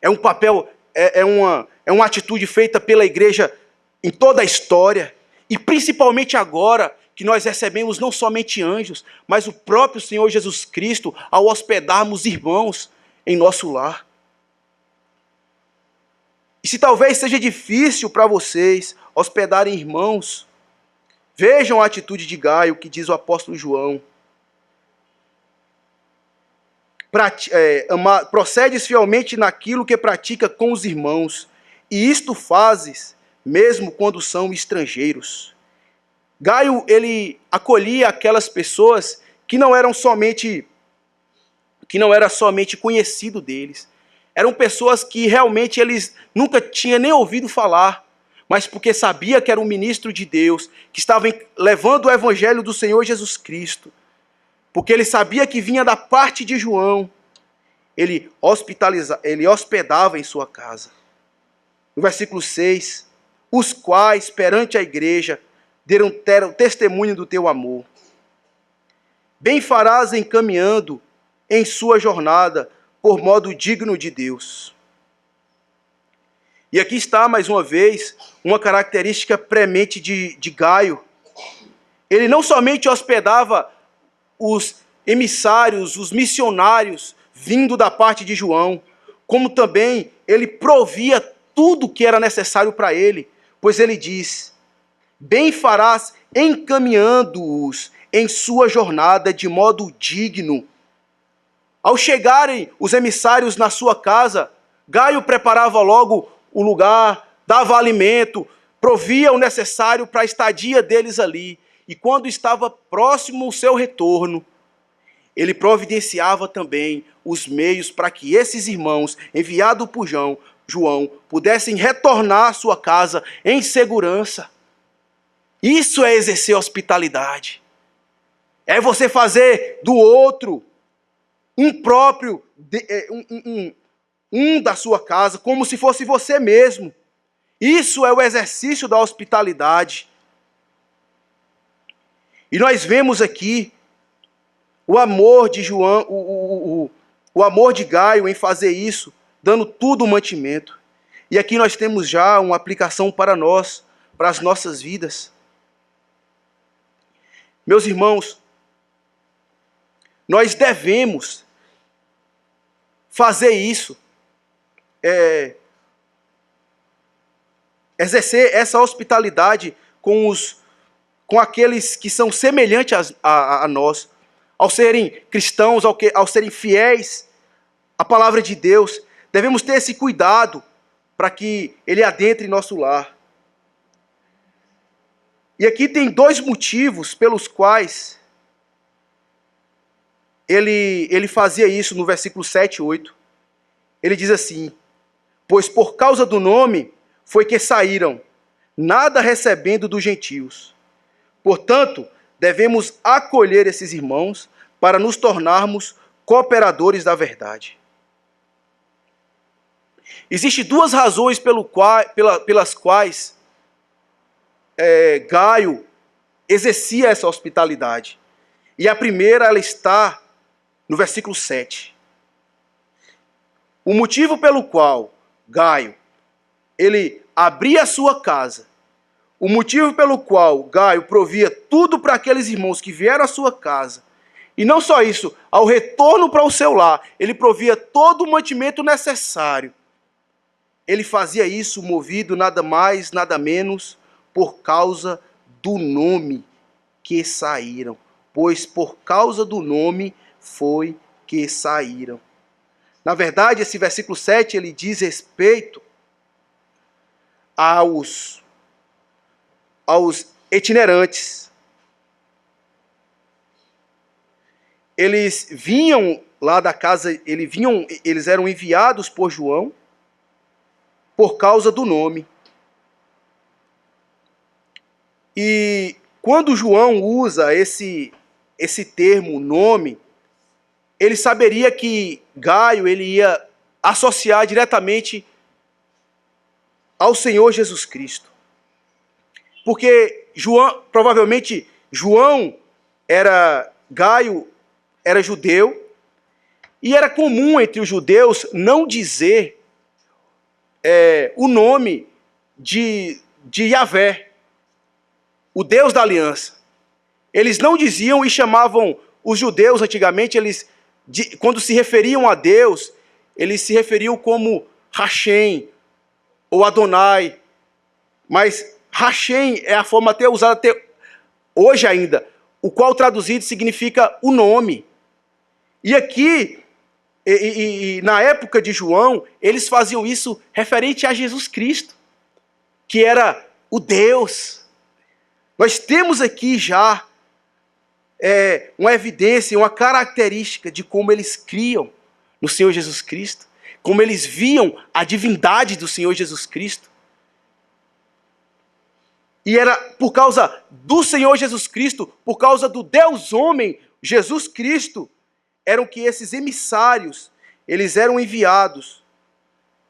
É um papel, é uma atitude feita pela igreja em toda a história. E principalmente agora, que nós recebemos não somente anjos, mas o próprio Senhor Jesus Cristo ao hospedarmos irmãos em nosso lar. E se talvez seja difícil para vocês hospedarem irmãos, vejam a atitude de Gaio, que diz o apóstolo João. Procedes fielmente naquilo que pratica com os irmãos, e isto fazes mesmo quando são estrangeiros. Gaio, ele acolhia aquelas pessoas que não era somente conhecido deles. Eram pessoas que realmente eles nunca tinham nem ouvido falar, mas porque sabia que era um ministro de Deus, que estava levando o evangelho do Senhor Jesus Cristo, porque ele sabia que vinha da parte de João, ele hospedava em sua casa. No versículo 6, os quais perante a igreja deram testemunho do teu amor. Bem farás encaminhando em sua jornada por modo digno de Deus. E aqui está, mais uma vez, uma característica premente de Gaio. Ele não somente hospedava os emissários, os missionários, vindo da parte de João, como também ele provia tudo que era necessário para ele, pois ele diz: bem farás encaminhando-os em sua jornada de modo digno. Ao chegarem os emissários na sua casa, Gaio preparava logo o lugar, dava alimento, provia o necessário para a estadia deles ali. E quando estava próximo o seu retorno, ele providenciava também os meios para que esses irmãos, enviados por João, pudessem retornar à sua casa em segurança. Isso é exercer hospitalidade. É você fazer do outro um próprio, um da sua casa, como se fosse você mesmo. Isso é o exercício da hospitalidade. E nós vemos aqui o amor de João, o amor de Gaio em fazer isso, dando tudo o mantimento. E aqui nós temos já uma aplicação para nós, para as nossas vidas. Meus irmãos, nós devemos fazer isso, exercer essa hospitalidade com aqueles que são semelhantes a nós, ao serem cristãos, ao serem fiéis à palavra de Deus. Devemos ter esse cuidado para que ele adentre em nosso lar. E aqui tem dois motivos pelos quais ele fazia isso no versículo 7 e 8. Ele diz assim: pois por causa do nome foi que saíram, nada recebendo dos gentios. Portanto, devemos acolher esses irmãos para nos tornarmos cooperadores da verdade. Existem duas razões pelas quais Gaio exercia essa hospitalidade. E a primeira, ela está no versículo 7. O motivo pelo qual Gaio, ele abria a sua casa, o motivo pelo qual Gaio provia tudo para aqueles irmãos que vieram à sua casa, e não só isso, ao retorno para o seu lar, ele provia todo o mantimento necessário. Ele fazia isso movido nada mais, nada menos, por causa do nome. que saíram, pois por causa do nome foi que saíram. Na verdade, esse versículo 7, ele diz respeito aos itinerantes. Eles vinham lá da casa, eles eram enviados por João por causa do nome. E quando João usa esse termo nome, ele saberia que Gaio ele ia associar diretamente ao Senhor Jesus Cristo. Porque provavelmente Gaio era judeu, e era comum entre os judeus não dizer o nome de Yahvé, o Deus da aliança. Eles não diziam e chamavam os judeus antigamente, quando se referiam a Deus, eles se referiam como Hashem ou Adonai. Mas Hashem é a forma até usada até hoje ainda, o qual traduzido significa o nome. E aqui, na época de João, eles faziam isso referente a Jesus Cristo, que era o Deus. Nós temos aqui já uma evidência, uma característica de como eles criam no Senhor Jesus Cristo, como eles viam a divindade do Senhor Jesus Cristo. E era por causa do Senhor Jesus Cristo, por causa do Deus homem, Jesus Cristo, eram que esses emissários, eles eram enviados.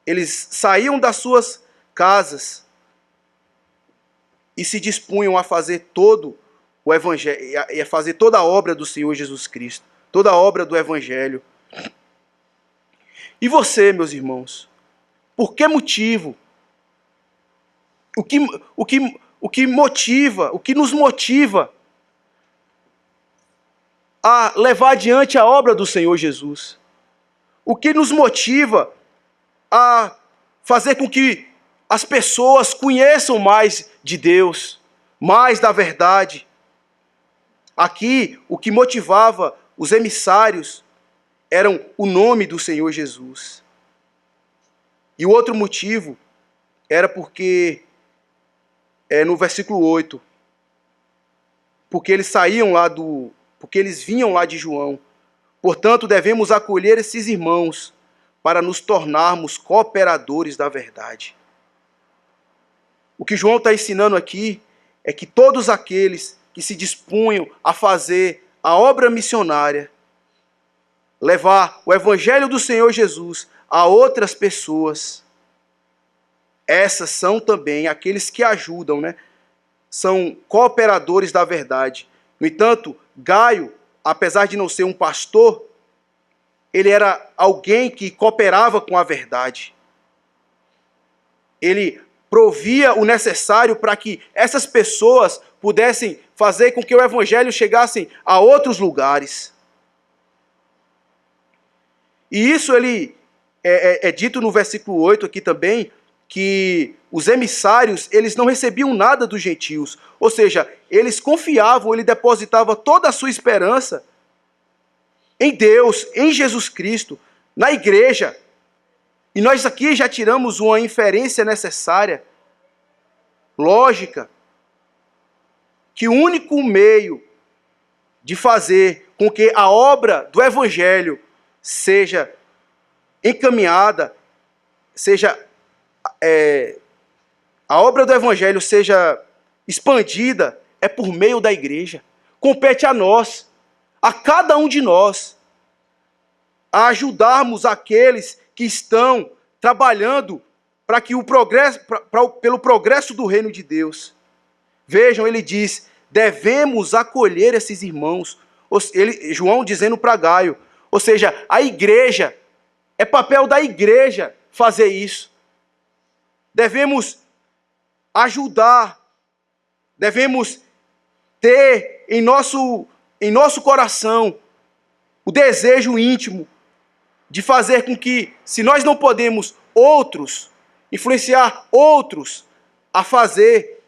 Eles saíam das suas casas e se dispunham a fazer todo o evangelho, a fazer toda a obra do Senhor Jesus Cristo, toda a obra do evangelho. E você, meus irmãos, por que motivo? O que nos motiva a levar adiante a obra do Senhor Jesus? O que nos motiva a fazer com que as pessoas conheçam mais de Deus, mais da verdade? Aqui, o que motivava os emissários eram o nome do Senhor Jesus. E o outro motivo era porque, no versículo 8, porque eles vinham lá de João. Portanto, devemos acolher esses irmãos para nos tornarmos cooperadores da verdade. O que João está ensinando aqui é que todos aqueles que se dispunham a fazer a obra missionária, levar o evangelho do Senhor Jesus a outras pessoas, essas são também aqueles que ajudam, São cooperadores da verdade. No entanto, Gaio, apesar de não ser um pastor, ele era alguém que cooperava com a verdade. Ele provia o necessário para que essas pessoas pudessem fazer com que o evangelho chegasse a outros lugares. E isso é dito no versículo 8 aqui também, que os emissários, eles não recebiam nada dos gentios. Ou seja, eles confiavam, ele depositava toda a sua esperança em Deus, em Jesus Cristo, na igreja. E nós aqui já tiramos uma inferência necessária, lógica, que o único meio de fazer com que a obra do evangelho seja encaminhada, a obra do evangelho seja expandida, é por meio da igreja. Compete a nós, a cada um de nós, a ajudarmos aqueles que estão trabalhando para que pelo progresso do reino de Deus. Vejam, ele diz, devemos acolher esses irmãos. João dizendo para Gaio, ou seja, a igreja, é papel da igreja fazer isso. Devemos ajudar, devemos ter em nosso coração o desejo íntimo de fazer com que, se nós não podemos influenciar outros a fazer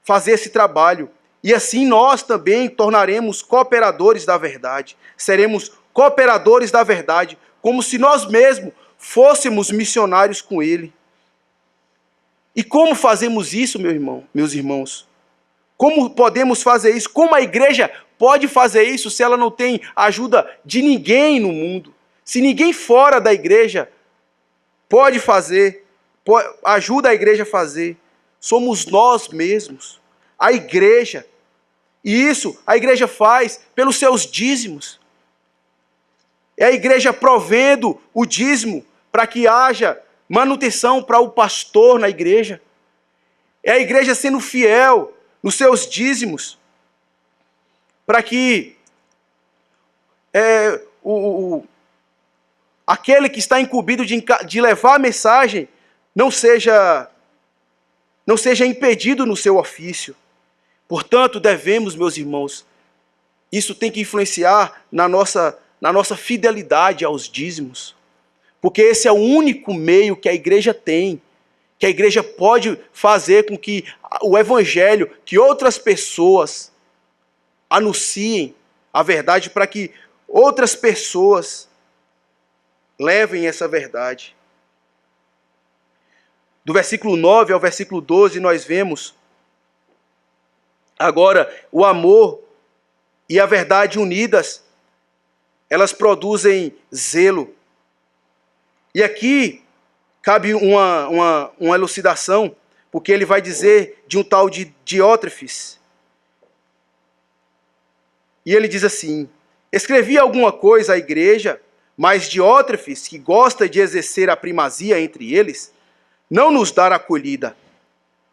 fazer esse trabalho. E assim nós também tornaremos cooperadores da verdade. Seremos cooperadores da verdade, como se nós mesmos fôssemos missionários com Ele. E como fazemos isso, meus irmãos? Como podemos fazer isso? Como a igreja pode fazer isso se ela não tem ajuda de ninguém no mundo? Se ninguém fora da igreja pode fazer, ajuda a igreja a fazer, somos nós mesmos, a igreja. E isso a igreja faz pelos seus dízimos. É a igreja provendo o dízimo para que haja manutenção para o pastor na igreja. É a igreja sendo fiel nos seus dízimos para que aquele que está incumbido de levar a mensagem não seja impedido no seu ofício. Portanto, devemos, meus irmãos, isso tem que influenciar na nossa fidelidade aos dízimos, porque esse é o único meio que a igreja tem, que a igreja pode fazer com que o evangelho, que outras pessoas anunciem a verdade, para que outras pessoas levem essa verdade. Do versículo 9 ao versículo 12, nós vemos agora o amor e a verdade unidas, elas produzem zelo. E aqui cabe uma elucidação, porque ele vai dizer de um tal de Diótrefes. E ele diz assim: escrevi alguma coisa à igreja, mas Diótrefes, que gosta de exercer a primazia entre eles, não nos dá acolhida.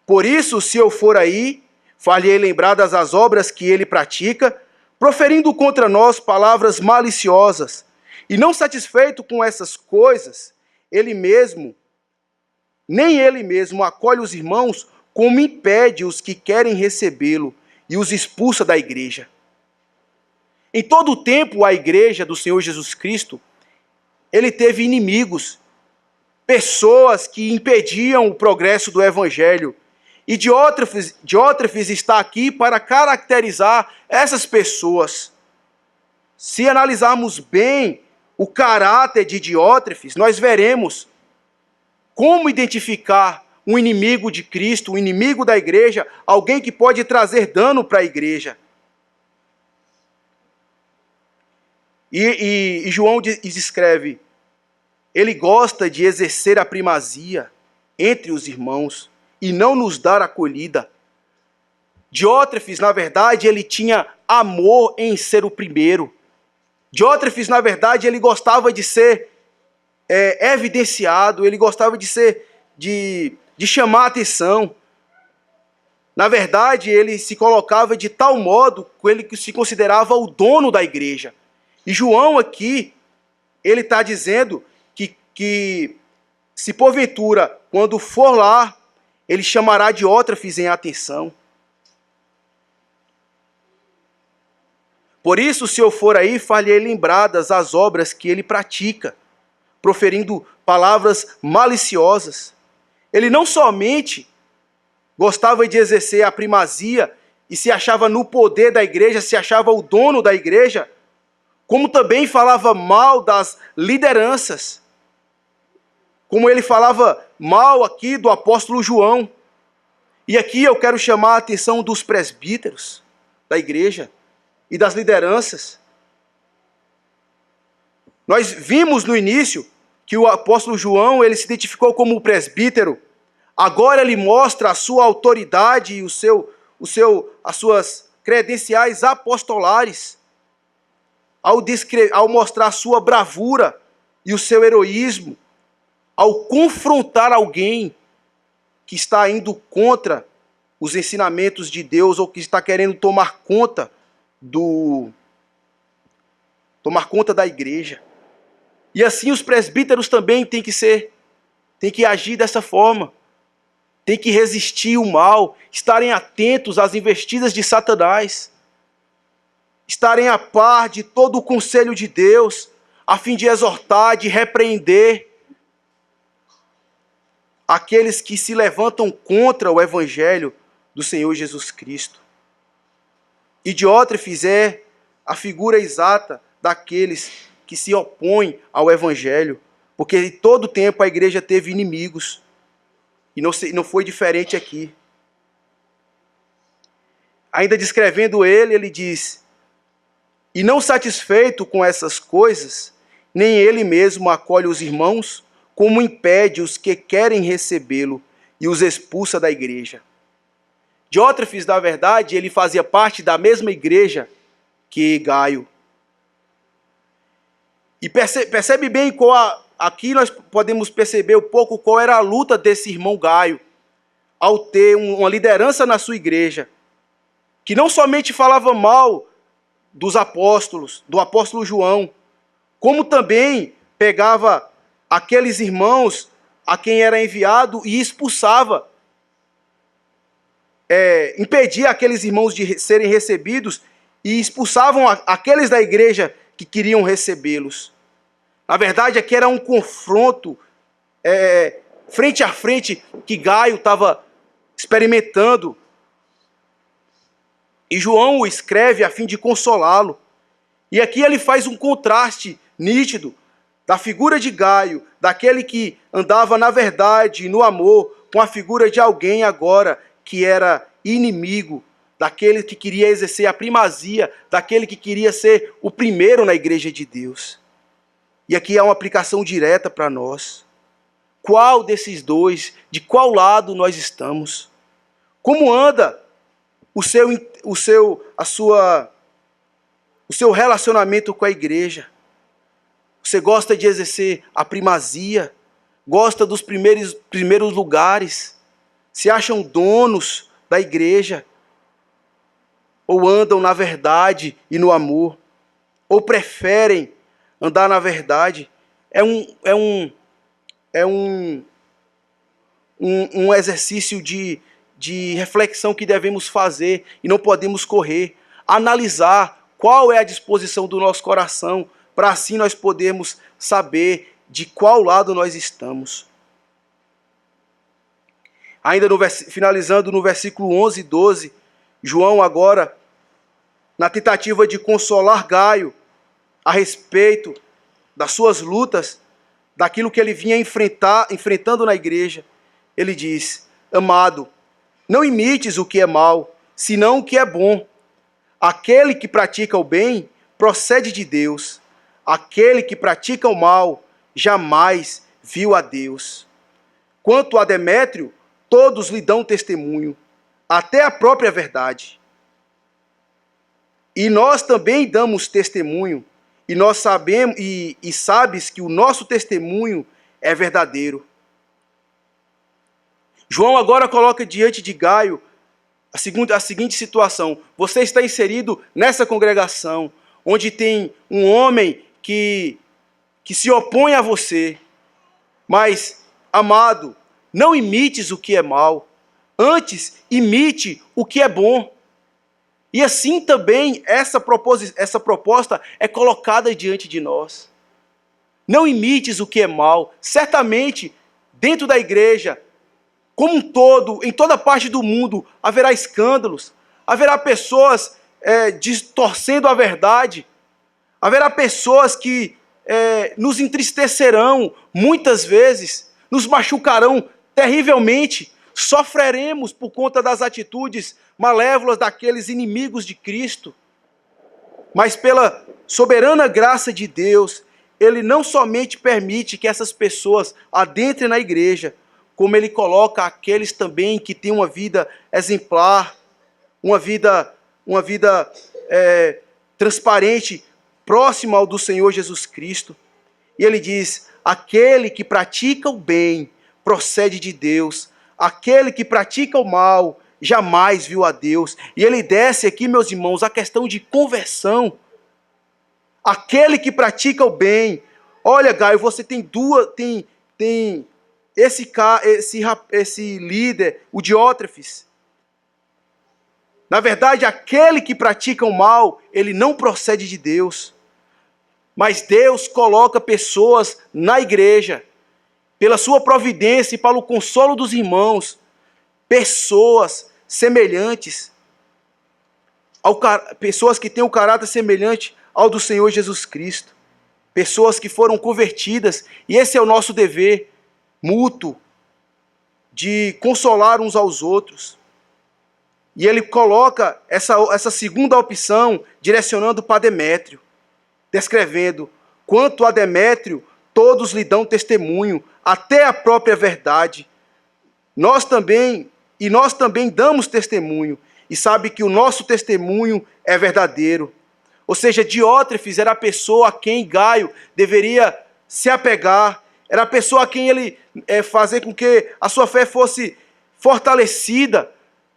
Por isso, se eu for aí, far-lhe-ei lembradas as obras que ele pratica, proferindo contra nós palavras maliciosas. E não satisfeito com essas coisas, nem ele mesmo acolhe os irmãos, como impede os que querem recebê-lo e os expulsa da igreja. Em todo o tempo, a igreja do Senhor Jesus Cristo, ele teve inimigos, pessoas que impediam o progresso do evangelho. E Diótrefes está aqui para caracterizar essas pessoas. Se analisarmos bem o caráter de Diótrefes, nós veremos como identificar um inimigo de Cristo, um inimigo da igreja, alguém que pode trazer dano para a igreja. E João escreve: ele gosta de exercer a primazia entre os irmãos e não nos dar acolhida. Diótrefes, na verdade, ele tinha amor em ser o primeiro. Diótrefes, na verdade, ele gostava de ser evidenciado, ele gostava de chamar a atenção. Na verdade, ele se colocava de tal modo que ele se considerava o dono da igreja. E João aqui, ele está dizendo que se porventura, quando for lá, ele chamará Diótrefes em atenção. Por isso, se eu for aí, far-lhe-ei lembradas as obras que ele pratica, proferindo palavras maliciosas. Ele não somente gostava de exercer a primazia e se achava no poder da igreja, se achava o dono da igreja, como também falava mal das lideranças. Como ele falava mal aqui do apóstolo João. E aqui eu quero chamar a atenção dos presbíteros da igreja e das lideranças. Nós vimos no início que o apóstolo João, ele se identificou como presbítero. Agora ele mostra a sua autoridade e as suas credenciais apostolares ao mostrar a sua bravura e o seu heroísmo, ao confrontar alguém que está indo contra os ensinamentos de Deus ou que está querendo tomar conta da igreja. E assim os presbíteros também têm que agir dessa forma. Tem que resistir o mal, estarem atentos às investidas de Satanás, estarem a par de todo o conselho de Deus, a fim de exortar, de repreender aqueles que se levantam contra o evangelho do Senhor Jesus Cristo. E Diótrefes é a figura exata daqueles que se opõem ao Evangelho, porque em todo tempo a igreja teve inimigos, e não foi diferente aqui. Ainda descrevendo ele diz: e não satisfeito com essas coisas, nem ele mesmo acolhe os irmãos, como impede os que querem recebê-lo e os expulsa da igreja. Diótrefes, na verdade, ele fazia parte da mesma igreja que Gaio. E percebe bem aqui nós podemos perceber um pouco qual era a luta desse irmão Gaio, ao ter uma liderança na sua igreja, que não somente falava mal dos apóstolos, do apóstolo João, como também pegava aqueles irmãos a quem era enviado e expulsava, impedia aqueles irmãos de serem recebidos e expulsavam aqueles da igreja que queriam recebê-los. Na verdade, aqui era um confronto frente a frente que Gaio estava experimentando. E João o escreve a fim de consolá-lo. E aqui ele faz um contraste nítido da figura de Gaio, daquele que andava na verdade e no amor, com a figura de alguém agora que era inimigo, daquele que queria exercer a primazia, daquele que queria ser o primeiro na igreja de Deus. E aqui há uma aplicação direta para nós. Qual desses dois, de qual lado nós estamos? Como anda o seu relacionamento com a igreja? Você gosta de exercer a primazia? Gosta dos primeiros lugares? Se acham donos da igreja? Ou andam na verdade e no amor? Ou preferem andar na verdade? É um exercício de reflexão que devemos fazer e não podemos correr. Analisar qual é a disposição do nosso coração, para assim nós podermos saber de qual lado nós estamos. Ainda finalizando no versículo 11 e 12, João agora, na tentativa de consolar Gaio a respeito das suas lutas, daquilo que ele vinha enfrentando na igreja, ele diz: amado, não imites o que é mal, senão o que é bom. Aquele que pratica o bem procede de Deus. Aquele que pratica o mal jamais viu a Deus. Quanto a Demétrio, todos lhe dão testemunho, até a própria verdade. E nós também damos testemunho, e nós sabemos e sabes que o nosso testemunho é verdadeiro. João agora coloca diante de Gaio a seguinte situação: você está inserido nessa congregação, onde tem um homem que se opõe a você, mas, amado, não imites o que é mal, antes imite o que é bom. E assim também essa proposta é colocada diante de nós. Não imites o que é mal. Certamente, dentro da igreja, como um todo, em toda parte do mundo, haverá escândalos, haverá pessoas distorcendo a verdade, haverá pessoas que nos entristecerão muitas vezes, nos machucarão terrivelmente, sofreremos por conta das atitudes malévolas daqueles inimigos de Cristo. Mas pela soberana graça de Deus, Ele não somente permite que essas pessoas adentrem na igreja, como Ele coloca aqueles também que têm uma vida exemplar, uma vida transparente, próxima ao do Senhor Jesus Cristo. E Ele diz: aquele que pratica o bem procede de Deus, aquele que pratica o mal jamais viu a Deus. E ele desce aqui, meus irmãos, a questão de conversão. Aquele que pratica o bem. Olha, Gaio, você tem esse líder, o Diótrefes. Na verdade, aquele que pratica o mal, ele não procede de Deus. Mas Deus coloca pessoas na igreja, pela sua providência e para o consolo dos irmãos, pessoas semelhantes, pessoas que têm o caráter semelhante ao do Senhor Jesus Cristo. Pessoas que foram convertidas, e esse é o nosso dever mútuo, de consolar uns aos outros. E ele coloca essa segunda opção direcionando para Demétrio, descrevendo: quanto a Demétrio, todos lhe dão testemunho, até a própria verdade. Nós também damos testemunho, e sabe que o nosso testemunho é verdadeiro. Ou seja, Diótrefes era a pessoa a quem Gaio deveria se apegar, era a pessoa a quem ele fazer com que a sua fé fosse fortalecida,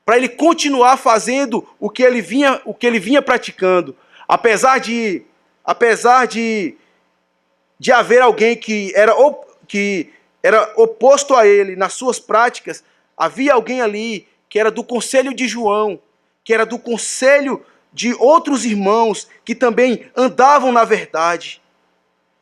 para ele continuar fazendo o que ele vinha praticando. Apesar de haver alguém que era oposto a ele nas suas práticas, havia alguém ali que era do conselho de João, que era do conselho de outros irmãos que também andavam na verdade.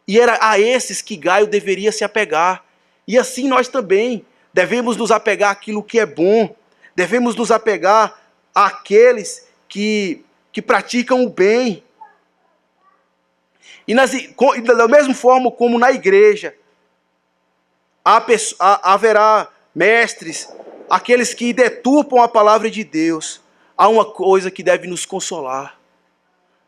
E era a esses que Gaio deveria se apegar. E assim nós também devemos nos apegar àquilo que é bom, devemos nos apegar àqueles que praticam o bem. E da mesma forma como na igreja, haverá mestres, aqueles que deturpam a palavra de Deus. Há uma coisa que deve nos consolar.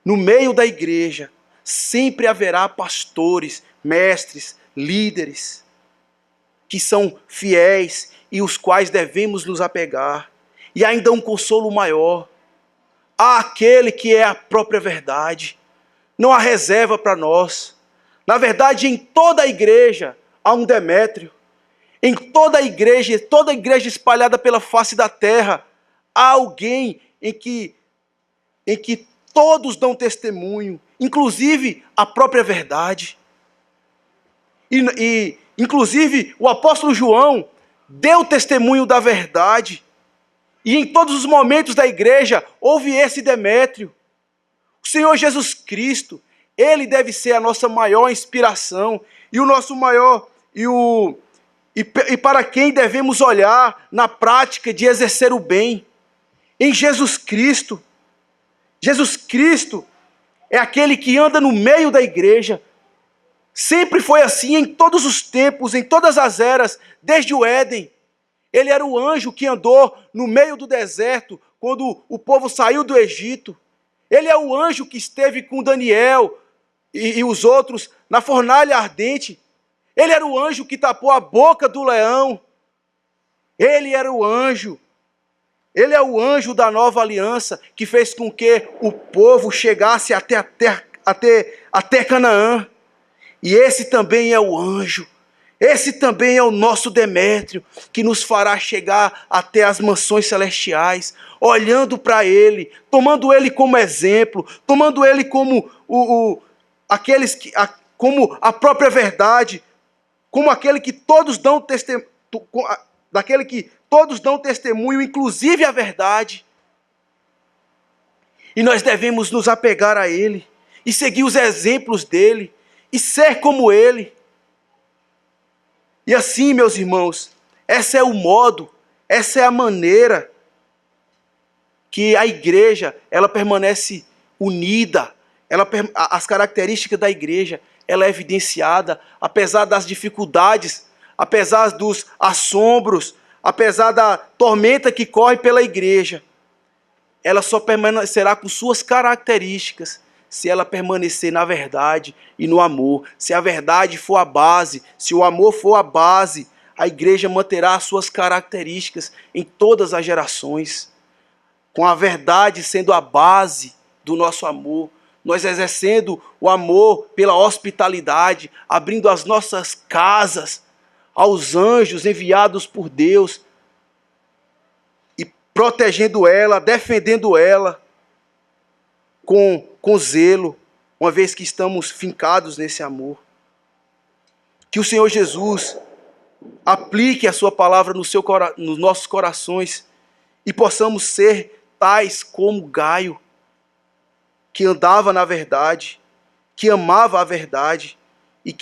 No meio da igreja, sempre haverá pastores, mestres, líderes, que são fiéis e os quais devemos nos apegar. E ainda um consolo maior. Há aquele que é a própria verdade. Não há reserva para nós. Na verdade, em toda a igreja há um Demétrio. Em toda a igreja espalhada pela face da terra, há alguém em que todos dão testemunho, inclusive a própria verdade. E inclusive o apóstolo João deu testemunho da verdade. E em todos os momentos da igreja houve esse Demétrio. O Senhor Jesus Cristo, ele deve ser a nossa maior inspiração e o nosso maior e para quem devemos olhar na prática de exercer o bem. Em Jesus Cristo é aquele que anda no meio da igreja. Sempre foi assim em todos os tempos, em todas as eras, desde o Éden. Ele era o anjo que andou no meio do deserto, quando o povo saiu do Egito. Ele é o anjo que esteve com Daniel e os outros na fornalha ardente. Ele era o anjo que tapou a boca do leão. Ele era o anjo. Ele é o anjo da nova aliança que fez com que o povo chegasse até Canaã. E esse também é o anjo. Esse também é o nosso Demétrio, que nos fará chegar até as mansões celestiais, olhando para ele, tomando ele como exemplo, tomando ele como como a própria verdade, como aquele que todos dão testemunho, daquele que todos dão testemunho, inclusive a verdade. E nós devemos nos apegar a ele e seguir os exemplos dele e ser como ele. E assim, meus irmãos, esse é o modo, essa é a maneira que a igreja, ela permanece unida. As características da igreja, ela é evidenciada, apesar das dificuldades, apesar dos assombros, apesar da tormenta que corre pela igreja. Ela só permanecerá com suas características se ela permanecer na verdade e no amor. Se a verdade for a base, se o amor for a base, a igreja manterá as suas características em todas as gerações. Com a verdade sendo a base do nosso amor, nós exercendo o amor pela hospitalidade, abrindo as nossas casas aos anjos enviados por Deus e protegendo ela, defendendo ela com zelo, uma vez que estamos fincados nesse amor. Que o Senhor Jesus aplique a sua palavra nos nossos corações e possamos ser tais como Gaio, que andava na verdade, que amava a verdade e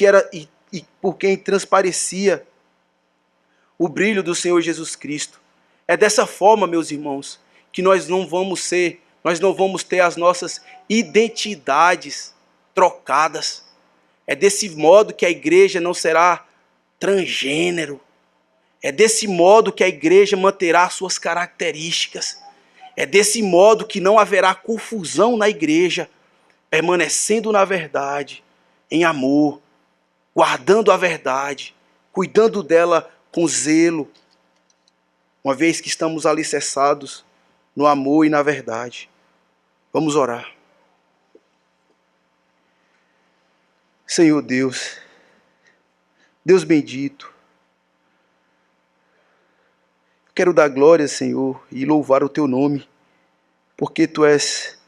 por quem transparecia o brilho do Senhor Jesus Cristo. É dessa forma, meus irmãos, que nós não vamos ter as nossas identidades trocadas. É desse modo que a igreja não será transgênero. É desse modo que a igreja manterá suas características. É desse modo que não haverá confusão na igreja, permanecendo na verdade, em amor, guardando a verdade, cuidando dela com zelo, uma vez que estamos alicerçados no amor e na verdade. Vamos orar. Senhor Deus, Deus bendito, quero dar glória, Senhor, e louvar o Teu nome, porque Tu és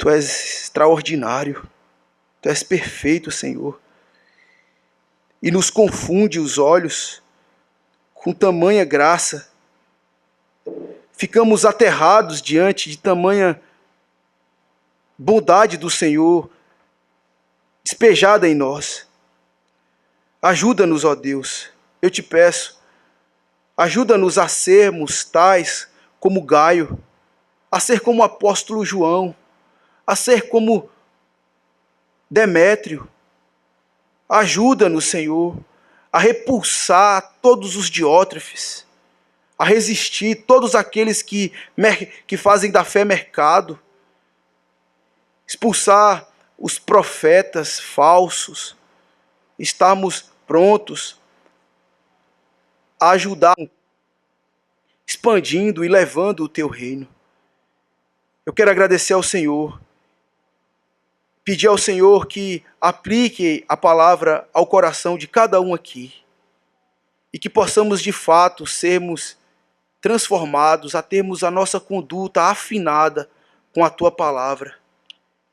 extraordinário, Tu és perfeito, Senhor, e nos confunde os olhos com tamanha graça. Ficamos aterrados diante de tamanha bondade do Senhor despejada em nós. Ajuda-nos, ó Deus, eu te peço, ajuda-nos a sermos tais como Gaio, a ser como o apóstolo João, a ser como Demétrio. Ajuda-nos, Senhor, a repulsar todos os diótrefes, a resistir todos aqueles que fazem da fé mercado, expulsar os profetas falsos, estarmos prontos a ajudar, expandindo e levando o Teu reino. Eu quero agradecer ao Senhor, pedir ao Senhor que aplique a palavra ao coração de cada um aqui e que possamos de fato sermos transformados, a termos a nossa conduta afinada com a Tua palavra.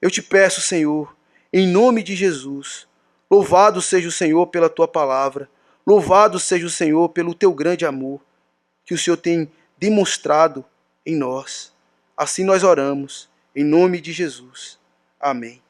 Eu te peço, Senhor, em nome de Jesus, louvado seja o Senhor pela Tua palavra, louvado seja o Senhor pelo Teu grande amor que o Senhor tem demonstrado em nós. Assim nós oramos, em nome de Jesus. Amém.